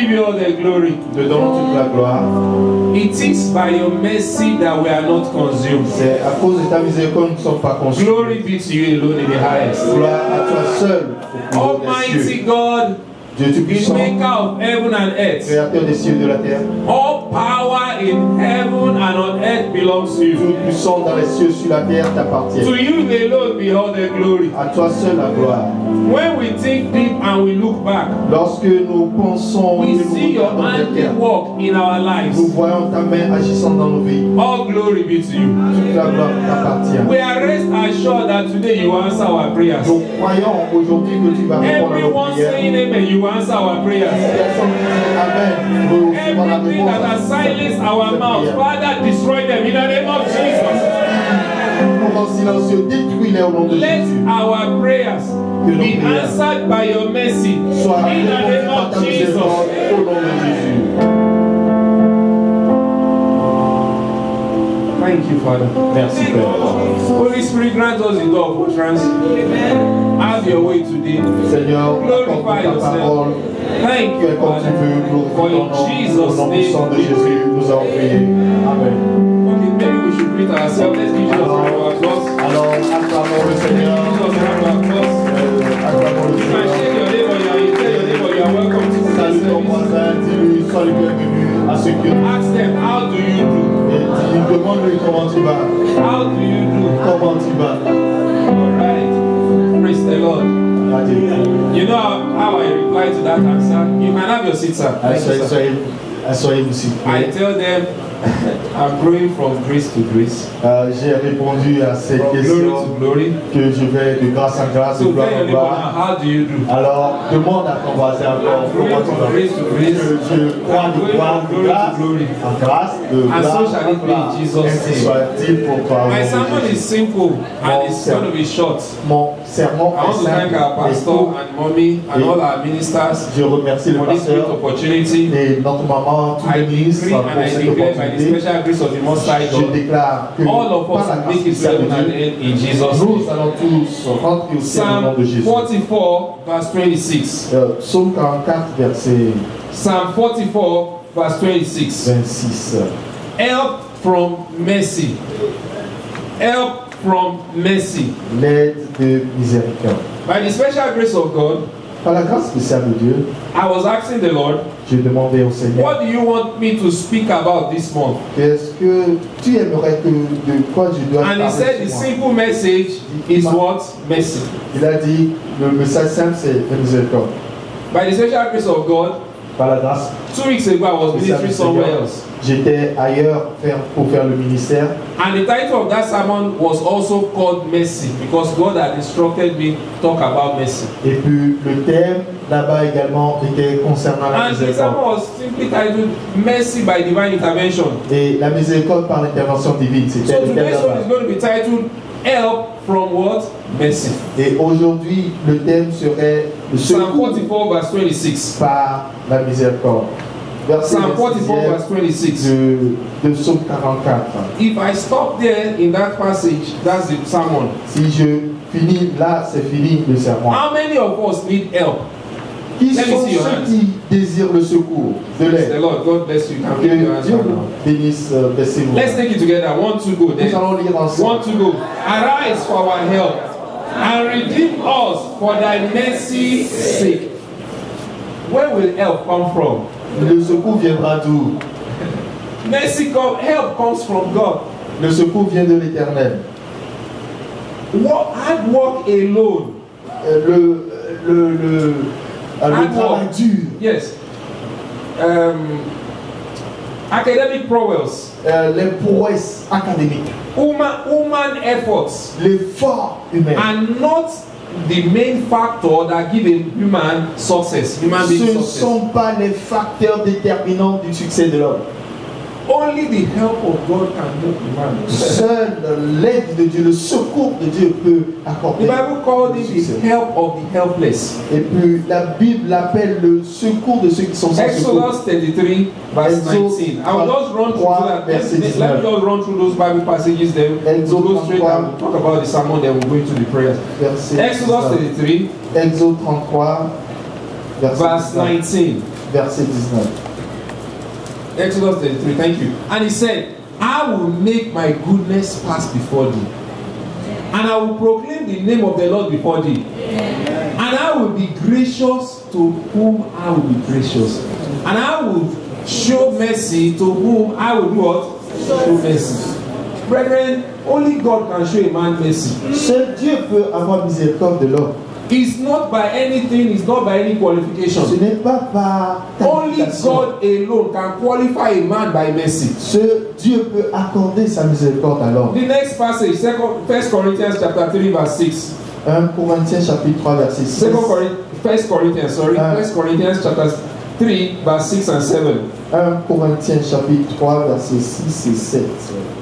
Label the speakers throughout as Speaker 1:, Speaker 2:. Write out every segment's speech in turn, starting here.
Speaker 1: give you all the glory.
Speaker 2: Te donnons toute la gloire.
Speaker 1: It is by your mercy that we are not consumed.
Speaker 2: C'est à cause de ta miséricorde que nous ne sommes pas consumés.
Speaker 1: Glory be to you alone in the highest.
Speaker 2: Gloire à toi seul. Au plus haut des
Speaker 1: Almighty
Speaker 2: cieux.
Speaker 1: God,
Speaker 2: Dieu
Speaker 1: the
Speaker 2: Tout-Puissant,
Speaker 1: maker of heaven and earth.
Speaker 2: créateur des cieux et de la terre.
Speaker 1: All power in heaven and on earth belongs to you.
Speaker 2: Tout-Puissant dans les cieux sur la terre t'appartient.
Speaker 1: To you alone be all the glory.
Speaker 2: À toi seul la gloire.
Speaker 1: When we think deep and we look back,
Speaker 2: Lorsque nous pensons
Speaker 1: we
Speaker 2: et
Speaker 1: see
Speaker 2: nous
Speaker 1: your
Speaker 2: regardons derrière,
Speaker 1: handiwork in our lives.
Speaker 2: nous voyons ta main agissant dans nos vies.
Speaker 1: All glory be to you.
Speaker 2: Toute la gloire t'appartient.
Speaker 1: We are rest assured that today you answer our prayers.
Speaker 2: Nous croyons aujourd'hui que tu vas répondre à nos
Speaker 1: Everyone
Speaker 2: prières.
Speaker 1: saying amen, you answer our prayers.
Speaker 2: Personne qui dit Amen, nous recevons la
Speaker 1: Everything
Speaker 2: réponse
Speaker 1: that
Speaker 2: à
Speaker 1: has
Speaker 2: toutes
Speaker 1: silenced
Speaker 2: ces
Speaker 1: our mouths,
Speaker 2: prières.
Speaker 1: Father, destroy them in the name of Jesus.
Speaker 2: Nous en silencieux, détruis-les au nom de
Speaker 1: Let
Speaker 2: Jésus.
Speaker 1: our prayers be answered by your mercy
Speaker 2: Sois
Speaker 1: in the
Speaker 2: répondu
Speaker 1: name
Speaker 2: par
Speaker 1: of
Speaker 2: ta
Speaker 1: Jesus.
Speaker 2: miséricorde au nom de Jésus.
Speaker 1: Thank you, Father.
Speaker 2: Merci Père.
Speaker 1: Holy Spirit, grant us the door of utterance. Have your way today.
Speaker 2: Seigneur,
Speaker 1: Glorify
Speaker 2: accorde ta parole.
Speaker 1: yourself. Thank
Speaker 2: Fais
Speaker 1: you,
Speaker 2: comme tu
Speaker 1: Father.
Speaker 2: veux,
Speaker 1: For
Speaker 2: glorifie ton
Speaker 1: in
Speaker 2: nom. Au
Speaker 1: Jesus'
Speaker 2: nom puissant
Speaker 1: name
Speaker 2: de
Speaker 1: we
Speaker 2: Jésus,
Speaker 1: pray.
Speaker 2: nous avons prié. Amen.
Speaker 1: Okay, maybe we should greet ourselves. Let's give Jesus a round of applause.
Speaker 2: Alors, acclamons le
Speaker 1: Give
Speaker 2: Seigneur.
Speaker 1: Jesus a round of applause.
Speaker 2: Acclamons le
Speaker 1: You can
Speaker 2: Seigneur.
Speaker 1: shake your neighbor, you tell your neighbor you are welcome to the
Speaker 2: Salut ton
Speaker 1: service.
Speaker 2: voisin, dis-lui, sois le bienvenu à ceux qui
Speaker 1: Ask them, how do you do?
Speaker 2: et demande-lui comment tu vas.
Speaker 1: How do you do?
Speaker 2: Comment tu vas?
Speaker 1: Alright. Praise the Lord.
Speaker 2: Adieu.
Speaker 1: You know how I reply to that answer? You can have your seat, sir. Thank you, sir.
Speaker 2: Asseyez-vous s'il vous
Speaker 1: I
Speaker 2: plaît.
Speaker 1: tell them, I'm growing from grace to grace,
Speaker 2: J'ai répondu à cette
Speaker 1: from glory
Speaker 2: question
Speaker 1: to glory.
Speaker 2: que je vais de grâce en grâce, de
Speaker 1: So
Speaker 2: gloire
Speaker 1: tell your
Speaker 2: en
Speaker 1: neighbor now,
Speaker 2: gloire.
Speaker 1: how do you do?
Speaker 2: Alors, demande à ton voisin encore
Speaker 1: I'm
Speaker 2: comment
Speaker 1: growing
Speaker 2: tu
Speaker 1: from
Speaker 2: vas.
Speaker 1: grace to grace.
Speaker 2: Je crois
Speaker 1: I'm
Speaker 2: de
Speaker 1: going
Speaker 2: gloire
Speaker 1: from
Speaker 2: en
Speaker 1: glory
Speaker 2: grâce,
Speaker 1: to glory.
Speaker 2: en grâce, de
Speaker 1: And so
Speaker 2: gloire
Speaker 1: shall
Speaker 2: en
Speaker 1: it be in
Speaker 2: gloire.
Speaker 1: Jesus'
Speaker 2: Ainsi
Speaker 1: name.
Speaker 2: soit-il pour toi. au nom
Speaker 1: My
Speaker 2: de
Speaker 1: sermon is
Speaker 2: Jésus.
Speaker 1: simple and it's going to be short.
Speaker 2: Mon sermon
Speaker 1: I want
Speaker 2: est
Speaker 1: to thank
Speaker 2: simple
Speaker 1: our
Speaker 2: et
Speaker 1: pastor
Speaker 2: court.
Speaker 1: and mommy and all our ministers
Speaker 2: Je remercie le
Speaker 1: for this great
Speaker 2: pasteur
Speaker 1: opportunity.
Speaker 2: et notre maman, tous
Speaker 1: I
Speaker 2: les ministres
Speaker 1: decree
Speaker 2: pour
Speaker 1: and I
Speaker 2: cette
Speaker 1: declare by the
Speaker 2: opportunité.
Speaker 1: special grace of the Most High
Speaker 2: Je
Speaker 1: God,
Speaker 2: déclare que
Speaker 1: all of
Speaker 2: par
Speaker 1: us
Speaker 2: la
Speaker 1: will
Speaker 2: grâce
Speaker 1: make it to
Speaker 2: de
Speaker 1: heaven and
Speaker 2: Dieu,
Speaker 1: end in Jesus'
Speaker 2: nous
Speaker 1: name.
Speaker 2: allons tous rentrer au ciel au nom de
Speaker 1: Psalm
Speaker 2: Jésus.
Speaker 1: 44, verse 26.
Speaker 2: Psaume 44, verset
Speaker 1: Psalm 44, verse 26.
Speaker 2: 26.
Speaker 1: Help from mercy. Help from mercy.
Speaker 2: L'aide de miséricorde.
Speaker 1: By the special grace of God,
Speaker 2: Par la grâce spéciale de Dieu,
Speaker 1: I was asking the Lord,
Speaker 2: j'ai demandé au Seigneur,
Speaker 1: what do you want me to speak about this month?
Speaker 2: est-ce que tu aimerais que de quoi je dois
Speaker 1: And he
Speaker 2: parler
Speaker 1: said the
Speaker 2: ce mois?
Speaker 1: simple message is what? Mercy.
Speaker 2: Il a dit, le message simple c'est la miséricorde.
Speaker 1: By the special grace of God,
Speaker 2: Par la grâce,
Speaker 1: 2 weeks ago I was ministering somewhere else.
Speaker 2: j'étais ailleurs pour faire le ministère.
Speaker 1: And the title of that sermon was also called Mercy because God had instructed me to talk about mercy.
Speaker 2: Et puis le thème là-bas également était concernant la
Speaker 1: And the sermon
Speaker 2: miséricorde.
Speaker 1: was simply titled Mercy by Divine Intervention.
Speaker 2: Et la miséricorde par l'intervention divine, c'était
Speaker 1: So
Speaker 2: le thème
Speaker 1: today's one
Speaker 2: là-bas.
Speaker 1: is going to be titled Help from what? Mercy.
Speaker 2: Et aujourd'hui, le thème serait le
Speaker 1: Psalm
Speaker 2: secours
Speaker 1: 44 verse 26.
Speaker 2: par la miséricorde. Verset
Speaker 1: Psalm 44 verse 26.
Speaker 2: de Psaume 44.
Speaker 1: If I stop there in that passage, that's the sermon.
Speaker 2: Si je finis là, c'est fini le sermon.
Speaker 1: How many of us need help?
Speaker 2: Qui
Speaker 1: Let me
Speaker 2: sont
Speaker 1: see your
Speaker 2: ceux
Speaker 1: hands.
Speaker 2: qui désirent le secours, de
Speaker 1: Praise the
Speaker 2: l'aide?
Speaker 1: Lord. God bless you. You can
Speaker 2: Que
Speaker 1: lift your hands
Speaker 2: Dieu
Speaker 1: right now.
Speaker 2: vous bénisse, baissez-vous.
Speaker 1: Let's take it together. 1, 2, go.
Speaker 2: Nous
Speaker 1: Then.
Speaker 2: allons lire
Speaker 1: 1,
Speaker 2: ensemble.
Speaker 1: 2, go. Arise for our help and redeem us for thy mercy's sake. Where will help come from?
Speaker 2: Le secours viendra d'où?
Speaker 1: Help comes from God.
Speaker 2: Le secours vient de l'Éternel.
Speaker 1: Hard work alone.
Speaker 2: Le
Speaker 1: Hard
Speaker 2: travail
Speaker 1: work.
Speaker 2: dur,
Speaker 1: Yes. Academic prowess.
Speaker 2: les prouesses académiques,
Speaker 1: Human efforts
Speaker 2: l'effort humain,
Speaker 1: are not the main factor that give a human success. Human being
Speaker 2: ce ne
Speaker 1: success.
Speaker 2: sont pas les facteurs déterminants du succès de l'homme.
Speaker 1: Only the help of God can help human.
Speaker 2: Seule l'aide de Dieu, le secours de Dieu peut
Speaker 1: The
Speaker 2: accorder
Speaker 1: Bible called
Speaker 2: le
Speaker 1: it
Speaker 2: succès.
Speaker 1: the help of the helpless.
Speaker 2: Et puis la Bible l'appelle le secours de ceux qui sont sans secours.
Speaker 1: Exodus 33 verse
Speaker 2: Exode
Speaker 1: 19. I will just run through
Speaker 2: 3,
Speaker 1: that.
Speaker 2: verset
Speaker 1: Let me
Speaker 2: 19.
Speaker 1: just run through those Bible passages. Then we'll
Speaker 2: Exode
Speaker 1: go straight
Speaker 2: 33.
Speaker 1: and we'll talk about the sermon. Then we'll go into the prayers.
Speaker 2: Verset
Speaker 1: Exodus 33
Speaker 2: Exode 33,
Speaker 1: verse 19.
Speaker 2: verset 19.
Speaker 1: Exodus 33, thank you. And he said, I will make my goodness pass before thee, and I will proclaim the name of the Lord before thee, and I will be gracious to whom I will be gracious, and I will show mercy to whom I will do what? Show mercy. Brethren, only God can show a man mercy.
Speaker 2: Seul Dieu peut avoir miséricorde de l'homme.
Speaker 1: It's not by anything, it's not by any qualification.
Speaker 2: Ce n'est pas par
Speaker 1: Only
Speaker 2: qualification.
Speaker 1: God alone can qualify a man by mercy.
Speaker 2: Seul Dieu peut accorder sa miséricorde à l'homme.
Speaker 1: The next passage, 1 Corinthians chapter 3 verse 6.
Speaker 2: 1 Corinthiens chapitre 3 verset 6.
Speaker 1: 1 Corinthians chapter 3 verse 6 and 7.
Speaker 2: 1 Corinthiens chapitre 3 verset 6 et 7.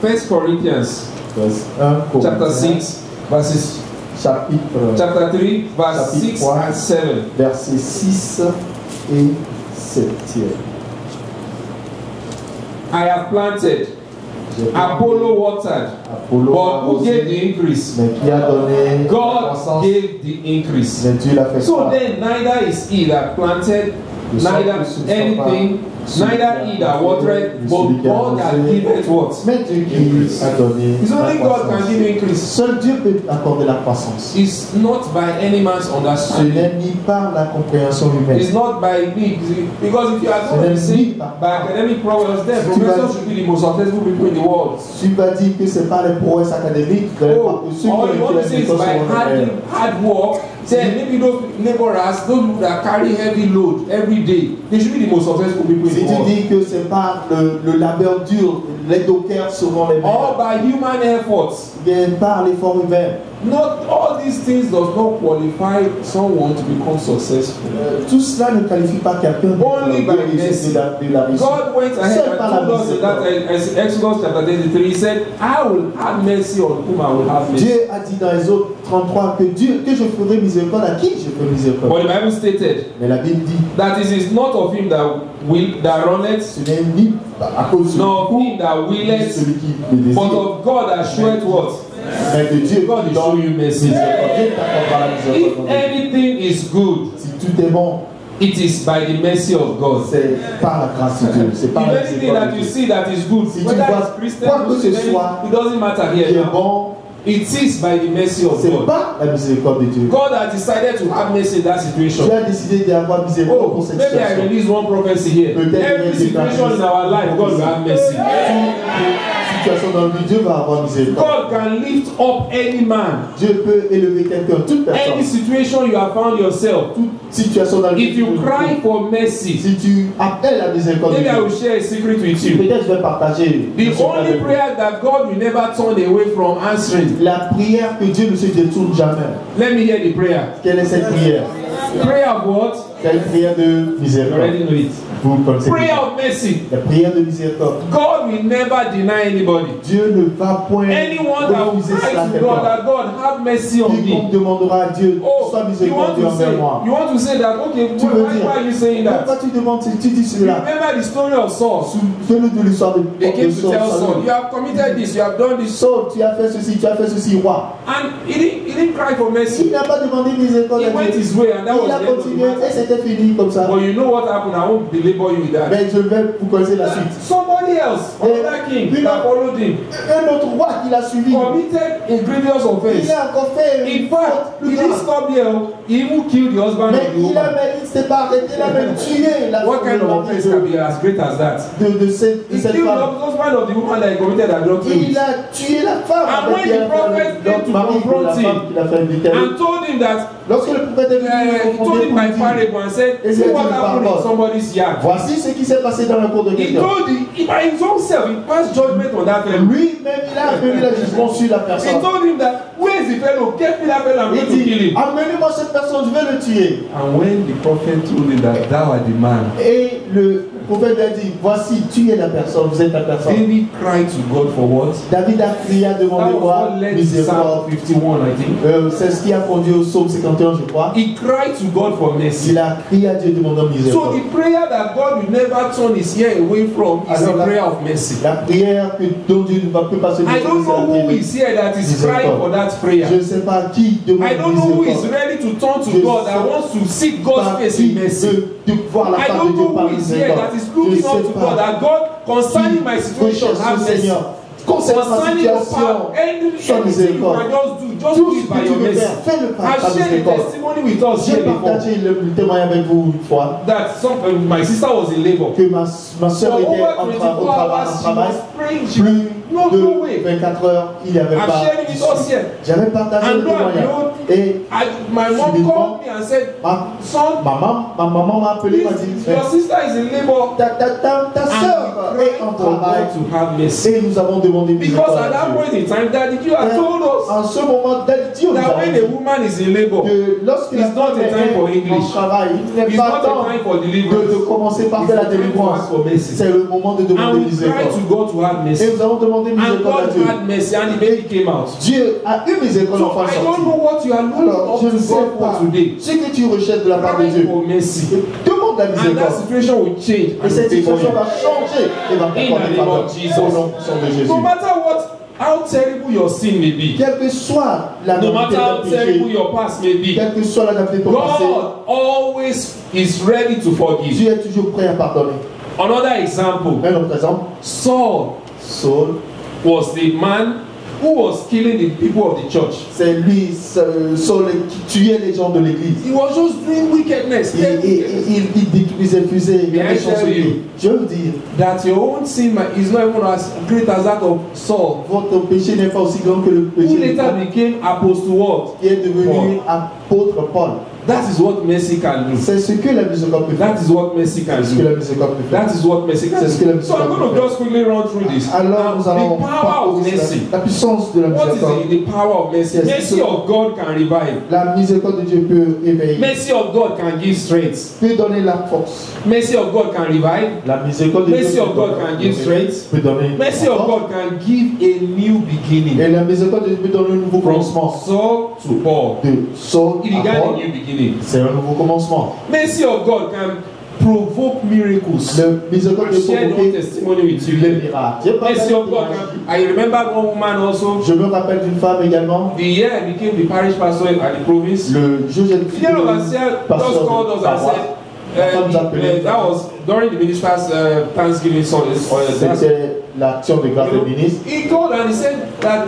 Speaker 1: 1 Corinthians
Speaker 2: 1
Speaker 1: chapter 6 verses chapter 3 verse 6 and 7.
Speaker 2: Verset 6 et 7.
Speaker 1: I have planted, Apollo watered, but who gave the increase?
Speaker 2: Mais qui a donné la
Speaker 1: God
Speaker 2: croissance?
Speaker 1: gave the increase.
Speaker 2: Mais Dieu l'a fait.
Speaker 1: So then neither is he that planted, neither anything, neither he that watered, but God that giveth what?
Speaker 2: Mais Dieu qui a donné
Speaker 1: It's
Speaker 2: la
Speaker 1: only God can
Speaker 2: croissance.
Speaker 1: give increase.
Speaker 2: Seul Dieu peut accorder la croissance.
Speaker 1: It's not by any man's
Speaker 2: Ce
Speaker 1: understanding.
Speaker 2: n'est ni par la compréhension humaine.
Speaker 1: It's not by me. Because if you are going to say by academic progress, then professors should be the most successful people in the world.
Speaker 2: Tu vas dire que c'est pas les prouesses académiques, que ceux qui
Speaker 1: All
Speaker 2: ont
Speaker 1: you want to
Speaker 2: été
Speaker 1: say is
Speaker 2: l'école
Speaker 1: by
Speaker 2: secondaire.
Speaker 1: hard work, then maybe those laborers, those people that carry heavy load every day, they should be the most successful people in
Speaker 2: Si
Speaker 1: the
Speaker 2: tu
Speaker 1: world.
Speaker 2: dis que c'est par le labeur dur, les dockers seront les
Speaker 1: All
Speaker 2: meilleurs.
Speaker 1: by human efforts.
Speaker 2: Bien par l'effort humain.
Speaker 1: Not all these things does not qualify someone to become successful.
Speaker 2: Tout cela ne qualifie pas quelqu'un
Speaker 1: Only by
Speaker 2: de
Speaker 1: mercy.
Speaker 2: la réussite.
Speaker 1: God went ahead
Speaker 2: Seul
Speaker 1: and
Speaker 2: par la
Speaker 1: told us in that
Speaker 2: miséricorde.
Speaker 1: Exodus chapter 33, he said, I will have mercy on whom I will have mercy.
Speaker 2: Dieu a dit dans Exode 33 que je ferai miséricorde à qui je ferai miséricorde.
Speaker 1: But the Bible stated
Speaker 2: Mais la Bible dit,
Speaker 1: that it is not of him that runneth,
Speaker 2: ce n'est ni à cause de
Speaker 1: nor of him that
Speaker 2: ni
Speaker 1: willeth,
Speaker 2: celui qui le désire,
Speaker 1: but of God that showeth what?
Speaker 2: mais de Dieu
Speaker 1: God
Speaker 2: qui
Speaker 1: will
Speaker 2: donne
Speaker 1: show you mercy.
Speaker 2: miséricorde. Dieu t'accordera la
Speaker 1: If
Speaker 2: miséricorde.
Speaker 1: anything is good,
Speaker 2: Si tout est bon,
Speaker 1: it is by the mercy of God.
Speaker 2: c'est par la grâce de Dieu. C'est
Speaker 1: If
Speaker 2: par la
Speaker 1: anything
Speaker 2: miséricorde
Speaker 1: that
Speaker 2: de
Speaker 1: you
Speaker 2: Dieu.
Speaker 1: see that is good,
Speaker 2: Si tu
Speaker 1: whether
Speaker 2: vois
Speaker 1: it's Christian,
Speaker 2: quoi que ce
Speaker 1: Muslim,
Speaker 2: soit
Speaker 1: it doesn't matter
Speaker 2: qui
Speaker 1: here
Speaker 2: est
Speaker 1: now.
Speaker 2: bon,
Speaker 1: It is by the mercy of
Speaker 2: c'est
Speaker 1: God.
Speaker 2: pas la miséricorde de Dieu.
Speaker 1: God has decided to have mercy in that situation.
Speaker 2: Tu as décidé d'avoir miséricorde pour
Speaker 1: Oh,
Speaker 2: cette
Speaker 1: maybe I
Speaker 2: situation.
Speaker 1: release one prophecy here. Every situation in our life, God will have mercy.
Speaker 2: Situation dans le vie, Dieu va avoir miséricorde.
Speaker 1: God can lift up any man.
Speaker 2: Dieu peut élever quelqu'un, toute
Speaker 1: Any
Speaker 2: personne,
Speaker 1: situation you have found yourself.
Speaker 2: toute situation dans le
Speaker 1: If you cry for mercy,
Speaker 2: si tu appelles la miséricorde de
Speaker 1: maybe I will
Speaker 2: Dieu,
Speaker 1: share a secret with you.
Speaker 2: peut-être je vais partager
Speaker 1: The
Speaker 2: ce secret
Speaker 1: only
Speaker 2: avec vous.
Speaker 1: prayer that God will never turn away from answering.
Speaker 2: La prière que Dieu ne se détourne jamais.
Speaker 1: Let me hear the prayer.
Speaker 2: Quelle est cette prière?
Speaker 1: Prayer of what?
Speaker 2: C'est une prière de
Speaker 1: You
Speaker 2: miséricorde.
Speaker 1: already know it.
Speaker 2: Vous connaissez.
Speaker 1: Prayer of mercy.
Speaker 2: La prière de miséricorde.
Speaker 1: God will never deny anybody.
Speaker 2: Dieu ne va point
Speaker 1: Anyone that will
Speaker 2: refuser
Speaker 1: cry
Speaker 2: cela à
Speaker 1: to God
Speaker 2: quelqu'un.
Speaker 1: that God have mercy on
Speaker 2: Quiconque
Speaker 1: me.
Speaker 2: demandera à Dieu,
Speaker 1: Oh,
Speaker 2: sois
Speaker 1: you want
Speaker 2: miséricordieux
Speaker 1: to
Speaker 2: envers moi.
Speaker 1: say that, okay,
Speaker 2: Tu veux
Speaker 1: why are you saying
Speaker 2: dire,
Speaker 1: that?
Speaker 2: pourquoi tu demandes, tu dis cela?
Speaker 1: Remember the story of Saul.
Speaker 2: Souviens-le de l'histoire de
Speaker 1: They came to
Speaker 2: Saul.
Speaker 1: tell Saul, you have committed this, you have done this.
Speaker 2: Saul, tu as fait ceci, roi.
Speaker 1: And he didn't cry for
Speaker 2: Il
Speaker 1: mercy.
Speaker 2: n'a pas demandé miséricorde
Speaker 1: He
Speaker 2: à
Speaker 1: went
Speaker 2: Dieu.
Speaker 1: his way and that was
Speaker 2: Il a
Speaker 1: the end of the
Speaker 2: continué et
Speaker 1: matter.
Speaker 2: c'était fini comme ça.
Speaker 1: But you know what happened? I won't belabor you with that.
Speaker 2: Mais je vais vous connaître la suite.
Speaker 1: Somebody else, another king that followed him,
Speaker 2: Un autre roi qui l'a suivi,
Speaker 1: committed a grievous
Speaker 2: il
Speaker 1: offense.
Speaker 2: a encore fait
Speaker 1: In
Speaker 2: une
Speaker 1: fact,
Speaker 2: faute
Speaker 1: he
Speaker 2: plus
Speaker 1: didn't
Speaker 2: grave.
Speaker 1: stop there. He even killed the husband
Speaker 2: Mais
Speaker 1: of the
Speaker 2: il a
Speaker 1: woman.
Speaker 2: même, il s'est pas arrêté, il a même tué la
Speaker 1: What kind of offense can be as great as that?
Speaker 2: de cette
Speaker 1: He killed the
Speaker 2: femme.
Speaker 1: husband of the woman that he committed adultery
Speaker 2: Il
Speaker 1: with.
Speaker 2: a tué la femme
Speaker 1: And
Speaker 2: avec
Speaker 1: when
Speaker 2: qui elle
Speaker 1: the
Speaker 2: a fait
Speaker 1: prophet came
Speaker 2: l'autre
Speaker 1: to
Speaker 2: mari de la
Speaker 1: confront him,
Speaker 2: femme qu'il a fait inviter.
Speaker 1: And told him that,
Speaker 2: Lorsque le prophète est venu
Speaker 1: he
Speaker 2: confronter
Speaker 1: told him
Speaker 2: pour
Speaker 1: my
Speaker 2: lui dire,
Speaker 1: parable and said,
Speaker 2: Et
Speaker 1: see
Speaker 2: c'est
Speaker 1: what
Speaker 2: une
Speaker 1: happened in
Speaker 2: parole.
Speaker 1: somebody's yard.
Speaker 2: voici ce qui s'est passé dans le cours de
Speaker 1: He
Speaker 2: quelqu'un.
Speaker 1: told by his own self, he passed judgment on that fellow.
Speaker 2: Lui-même, il a remis le jugement sur la
Speaker 1: He
Speaker 2: personne.
Speaker 1: told him that, where is the fellow? Get me that fellow, I'm
Speaker 2: Il
Speaker 1: going to kill
Speaker 2: dit,
Speaker 1: him.
Speaker 2: amenez-moi cette personne, je vais le tuer.
Speaker 1: And when the prophet told him that thou art the man,
Speaker 2: Et le prophète a dit, voici, tu es la personne, vous êtes la personne.
Speaker 1: David cried to God for what?
Speaker 2: David a crié à demander
Speaker 1: That was
Speaker 2: quoi?
Speaker 1: what led to
Speaker 2: Miséricorde.
Speaker 1: Psalm 51, I think.
Speaker 2: C'est ce qui a conduit au psaume 51, je crois.
Speaker 1: He cried to God for mercy.
Speaker 2: Il a crié à Dieu demandant
Speaker 1: So
Speaker 2: miséricorde.
Speaker 1: the prayer that God will never turn his ear away from is
Speaker 2: Alors,
Speaker 1: a prayer of mercy.
Speaker 2: La prière dont Dieu ne va plus pas se
Speaker 1: I don't know who is here that is crying for that prayer.
Speaker 2: Je ne sais pas qui demande
Speaker 1: I don't know who is
Speaker 2: miséricorde.
Speaker 1: ready to turn to
Speaker 2: Je
Speaker 1: God that
Speaker 2: sais
Speaker 1: wants to seek God's
Speaker 2: Pas
Speaker 1: face
Speaker 2: qui
Speaker 1: in mercy.
Speaker 2: de voir la
Speaker 1: I
Speaker 2: part de
Speaker 1: don't
Speaker 2: Dieu
Speaker 1: know
Speaker 2: par
Speaker 1: who is here that is
Speaker 2: miséricorde. Je
Speaker 1: looking
Speaker 2: sais
Speaker 1: up to God
Speaker 2: pas
Speaker 1: that God concerning my situation
Speaker 2: recherche
Speaker 1: have
Speaker 2: le
Speaker 1: mercy.
Speaker 2: Seigneur. Concernant ma
Speaker 1: Concerning your
Speaker 2: situation,
Speaker 1: power, anything
Speaker 2: sois
Speaker 1: you
Speaker 2: miséricorde.
Speaker 1: can just
Speaker 2: Tout
Speaker 1: do
Speaker 2: ce
Speaker 1: it by
Speaker 2: que tu
Speaker 1: your
Speaker 2: veux
Speaker 1: mercy.
Speaker 2: faire, fais-le par
Speaker 1: I've
Speaker 2: ta
Speaker 1: shared a
Speaker 2: miséricorde.
Speaker 1: testimony with us
Speaker 2: J'ai
Speaker 1: here before
Speaker 2: partagé le témoignage avec vous une fois
Speaker 1: that my sister was in labor.
Speaker 2: que ma soeur
Speaker 1: For
Speaker 2: était
Speaker 1: over
Speaker 2: au
Speaker 1: 24
Speaker 2: travail,
Speaker 1: hours, she was praying. She
Speaker 2: plus
Speaker 1: no
Speaker 2: de
Speaker 1: way.
Speaker 2: 24 heures, il n'y avait
Speaker 1: I've
Speaker 2: pas
Speaker 1: shared it with us here.
Speaker 2: J'avais partagé
Speaker 1: And
Speaker 2: le
Speaker 1: lo and
Speaker 2: témoignage.
Speaker 1: behold,
Speaker 2: Et
Speaker 1: my mom
Speaker 2: subitement,
Speaker 1: called me and said, son,
Speaker 2: ma maman m'a appelé, m'a dit,
Speaker 1: your sister is in labor.
Speaker 2: ta soeur
Speaker 1: And
Speaker 2: est en
Speaker 1: we prayed for
Speaker 2: travail.
Speaker 1: God to have mercy.
Speaker 2: Et nous avons demandé
Speaker 1: Because
Speaker 2: miséricorde
Speaker 1: at that
Speaker 2: à
Speaker 1: point in time, Daddy, you had
Speaker 2: Dieu.
Speaker 1: told us
Speaker 2: En ce moment, Dieu nous
Speaker 1: that
Speaker 2: a
Speaker 1: when
Speaker 2: dit
Speaker 1: a woman is in labor,
Speaker 2: que lorsque la
Speaker 1: it's not
Speaker 2: femme
Speaker 1: a time for
Speaker 2: est en
Speaker 1: English.
Speaker 2: travail, il n'est
Speaker 1: It's
Speaker 2: pas
Speaker 1: not
Speaker 2: temps
Speaker 1: a time for
Speaker 2: de
Speaker 1: deliverance.
Speaker 2: commencer par
Speaker 1: It's
Speaker 2: faire
Speaker 1: a
Speaker 2: la
Speaker 1: time to
Speaker 2: délivrance.
Speaker 1: ask for mercy.
Speaker 2: C'est le moment de
Speaker 1: And
Speaker 2: demander
Speaker 1: we cried
Speaker 2: miséricorde.
Speaker 1: to God to have
Speaker 2: Et
Speaker 1: mercy.
Speaker 2: nous avons demandé
Speaker 1: And
Speaker 2: miséricorde à
Speaker 1: God
Speaker 2: Dieu.
Speaker 1: had mercy and the baby came out.
Speaker 2: Dieu a eu miséricorde
Speaker 1: So
Speaker 2: en
Speaker 1: I don't
Speaker 2: sorti.
Speaker 1: know what you are looking
Speaker 2: Alors,
Speaker 1: up
Speaker 2: je
Speaker 1: to
Speaker 2: ne sais
Speaker 1: God
Speaker 2: pas
Speaker 1: for today.
Speaker 2: ce que tu recherches de la part de
Speaker 1: Cry
Speaker 2: Dieu.
Speaker 1: for mercy.
Speaker 2: Demande la
Speaker 1: And that
Speaker 2: miséricorde.
Speaker 1: situation will change.
Speaker 2: Et
Speaker 1: And
Speaker 2: cette
Speaker 1: favor
Speaker 2: situation
Speaker 1: you.
Speaker 2: va changer et va
Speaker 1: In the
Speaker 2: t'accorder
Speaker 1: name
Speaker 2: faveur.
Speaker 1: of Jesus.
Speaker 2: Au nom de Jésus.
Speaker 1: No matter how terrible your sin may be,
Speaker 2: Quelle que soit la
Speaker 1: no
Speaker 2: gravité
Speaker 1: matter how
Speaker 2: de
Speaker 1: terrible
Speaker 2: péché,
Speaker 1: your past may be,
Speaker 2: quelle que soit la gravité de ton passé,
Speaker 1: God always is ready to forgive.
Speaker 2: Dieu est toujours prêt à pardonner.
Speaker 1: Another example,
Speaker 2: Un autre exemple,
Speaker 1: Saul
Speaker 2: Saul,
Speaker 1: was the man who was killing the people of the church.
Speaker 2: c'est lui, Saul qui tuait les gens de l'église.
Speaker 1: He was just doing wickedness.
Speaker 2: Il détruisait, faisait la
Speaker 1: May I tell
Speaker 2: méchanceté.
Speaker 1: you
Speaker 2: Je veux dire,
Speaker 1: That your own sin is not even as great as that of Saul,
Speaker 2: votre péché n'est pas aussi grand que le
Speaker 1: who
Speaker 2: péché de
Speaker 1: later
Speaker 2: Paul,
Speaker 1: became apostle what?
Speaker 2: qui est devenu apôtre Paul.
Speaker 1: That is what mercy can do.
Speaker 2: C'est ce que la miséricorde peut faire.
Speaker 1: That is what mercy can
Speaker 2: C'est ce que
Speaker 1: do.
Speaker 2: la miséricorde peut faire.
Speaker 1: That is what mercy can
Speaker 2: C'est ce que la
Speaker 1: do. So I'm
Speaker 2: miséricorde
Speaker 1: going
Speaker 2: peut
Speaker 1: to
Speaker 2: faire.
Speaker 1: just quickly run through this.
Speaker 2: Alors nous allons
Speaker 1: The power of
Speaker 2: parcourir
Speaker 1: mercy.
Speaker 2: la puissance de la
Speaker 1: What
Speaker 2: miséricorde.
Speaker 1: is the power of mercy?
Speaker 2: Yes.
Speaker 1: Mercy of God can revive.
Speaker 2: La miséricorde de Dieu peut éveiller,
Speaker 1: Mercy of God can give strength.
Speaker 2: peut donner la force.
Speaker 1: Mercy of God can revive.
Speaker 2: La miséricorde de
Speaker 1: Mercy
Speaker 2: Dieu
Speaker 1: of God can give strength.
Speaker 2: peut donner
Speaker 1: Mercy
Speaker 2: la
Speaker 1: of
Speaker 2: force.
Speaker 1: God can give a new beginning.
Speaker 2: Et la miséricorde de Dieu peut donner un nouveau
Speaker 1: From
Speaker 2: commencement.
Speaker 1: Saul to Paul.
Speaker 2: De Saul
Speaker 1: It
Speaker 2: à
Speaker 1: began a
Speaker 2: Paul,
Speaker 1: new beginning.
Speaker 2: c'est un nouveau commencement.
Speaker 1: Mercy of God can provoke miracles.
Speaker 2: Le miséricorde
Speaker 1: I
Speaker 2: peut
Speaker 1: shared one
Speaker 2: provoquer
Speaker 1: testimony with you.
Speaker 2: les miracles. J'ai pas
Speaker 1: Mercy of God can. I remember one woman also.
Speaker 2: Je me rappelle d'une femme également.
Speaker 1: The year I became the parish pastor at the province.
Speaker 2: Le jour où j'ai
Speaker 1: The year of overseer just called us and said, that was during the minister's Thanksgiving service.
Speaker 2: C'était l'action de grâce des ministres.
Speaker 1: He called and he said that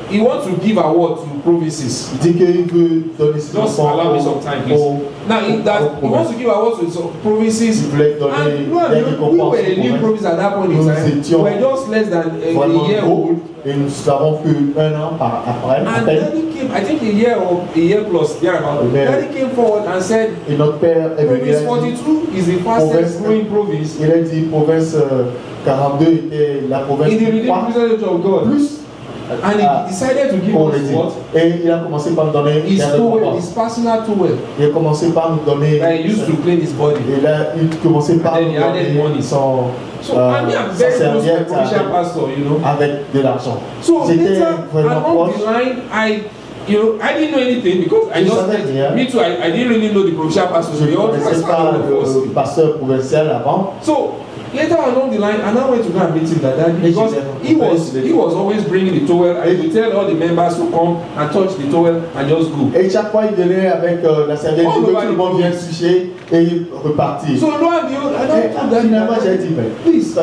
Speaker 1: he wants to give award to provinces.
Speaker 2: Il dit qu'il veut donner ses
Speaker 1: Just
Speaker 2: enfants
Speaker 1: allow me some time, please. Now, he wants to give awards to some provinces.
Speaker 2: Il voulait donner
Speaker 1: And no,
Speaker 2: des
Speaker 1: we
Speaker 2: récompenses
Speaker 1: were a new
Speaker 2: aux provinces.
Speaker 1: province at that point in
Speaker 2: Nous
Speaker 1: time. We
Speaker 2: étions
Speaker 1: were just less than a
Speaker 2: Vraiment
Speaker 1: year
Speaker 2: gros.
Speaker 1: old.
Speaker 2: Et nous savons qu'un an après,
Speaker 1: And then he came, I think a year plus, thereabout.
Speaker 2: Amen.
Speaker 1: Then he came forward and said,
Speaker 2: et notre père est venu.
Speaker 1: Province 42 is the fastest growing province
Speaker 2: Il a dit province 42 était la province
Speaker 1: in the
Speaker 2: qui
Speaker 1: redeemed
Speaker 2: croît
Speaker 1: percentage of God.
Speaker 2: plus.
Speaker 1: And he decided to give
Speaker 2: Pour
Speaker 1: us
Speaker 2: les dire.
Speaker 1: what?
Speaker 2: Et il a commencé par nous donner
Speaker 1: His
Speaker 2: des
Speaker 1: towel,
Speaker 2: récompenses.
Speaker 1: his personal towel
Speaker 2: Il a commencé par nous donner.
Speaker 1: that he used to clean his body.
Speaker 2: Et là, il a commencé par
Speaker 1: And then
Speaker 2: nous
Speaker 1: he added
Speaker 2: donner
Speaker 1: money.
Speaker 2: son
Speaker 1: So I mean, I'm
Speaker 2: sa
Speaker 1: very close to my
Speaker 2: serviette
Speaker 1: provincial pastor, you know.
Speaker 2: avec de l'argent.
Speaker 1: So
Speaker 2: C'était
Speaker 1: later,
Speaker 2: vraiment
Speaker 1: along
Speaker 2: proche.
Speaker 1: the line, I didn't know anything because I
Speaker 2: Je
Speaker 1: just
Speaker 2: savais rien.
Speaker 1: me too. I didn't really know the provincial pastor.
Speaker 2: Je
Speaker 1: We
Speaker 2: ne
Speaker 1: all
Speaker 2: connaissais
Speaker 1: just
Speaker 2: pas
Speaker 1: found out of us.
Speaker 2: le pasteur provincial avant.
Speaker 1: So later along the line, I now went to go and meet him like that because he was always bringing the towel. I would tell all the members to come and touch the towel and just go.
Speaker 2: Et chaque fois, il venait avec la serviette,
Speaker 1: All
Speaker 2: que
Speaker 1: over
Speaker 2: tout le
Speaker 1: the
Speaker 2: monde vient
Speaker 1: place.
Speaker 2: toucher et repartir.
Speaker 1: So lo and behold, I
Speaker 2: Et
Speaker 1: don't told that
Speaker 2: finalement, j'ai
Speaker 1: guy,
Speaker 2: dit, mais
Speaker 1: please,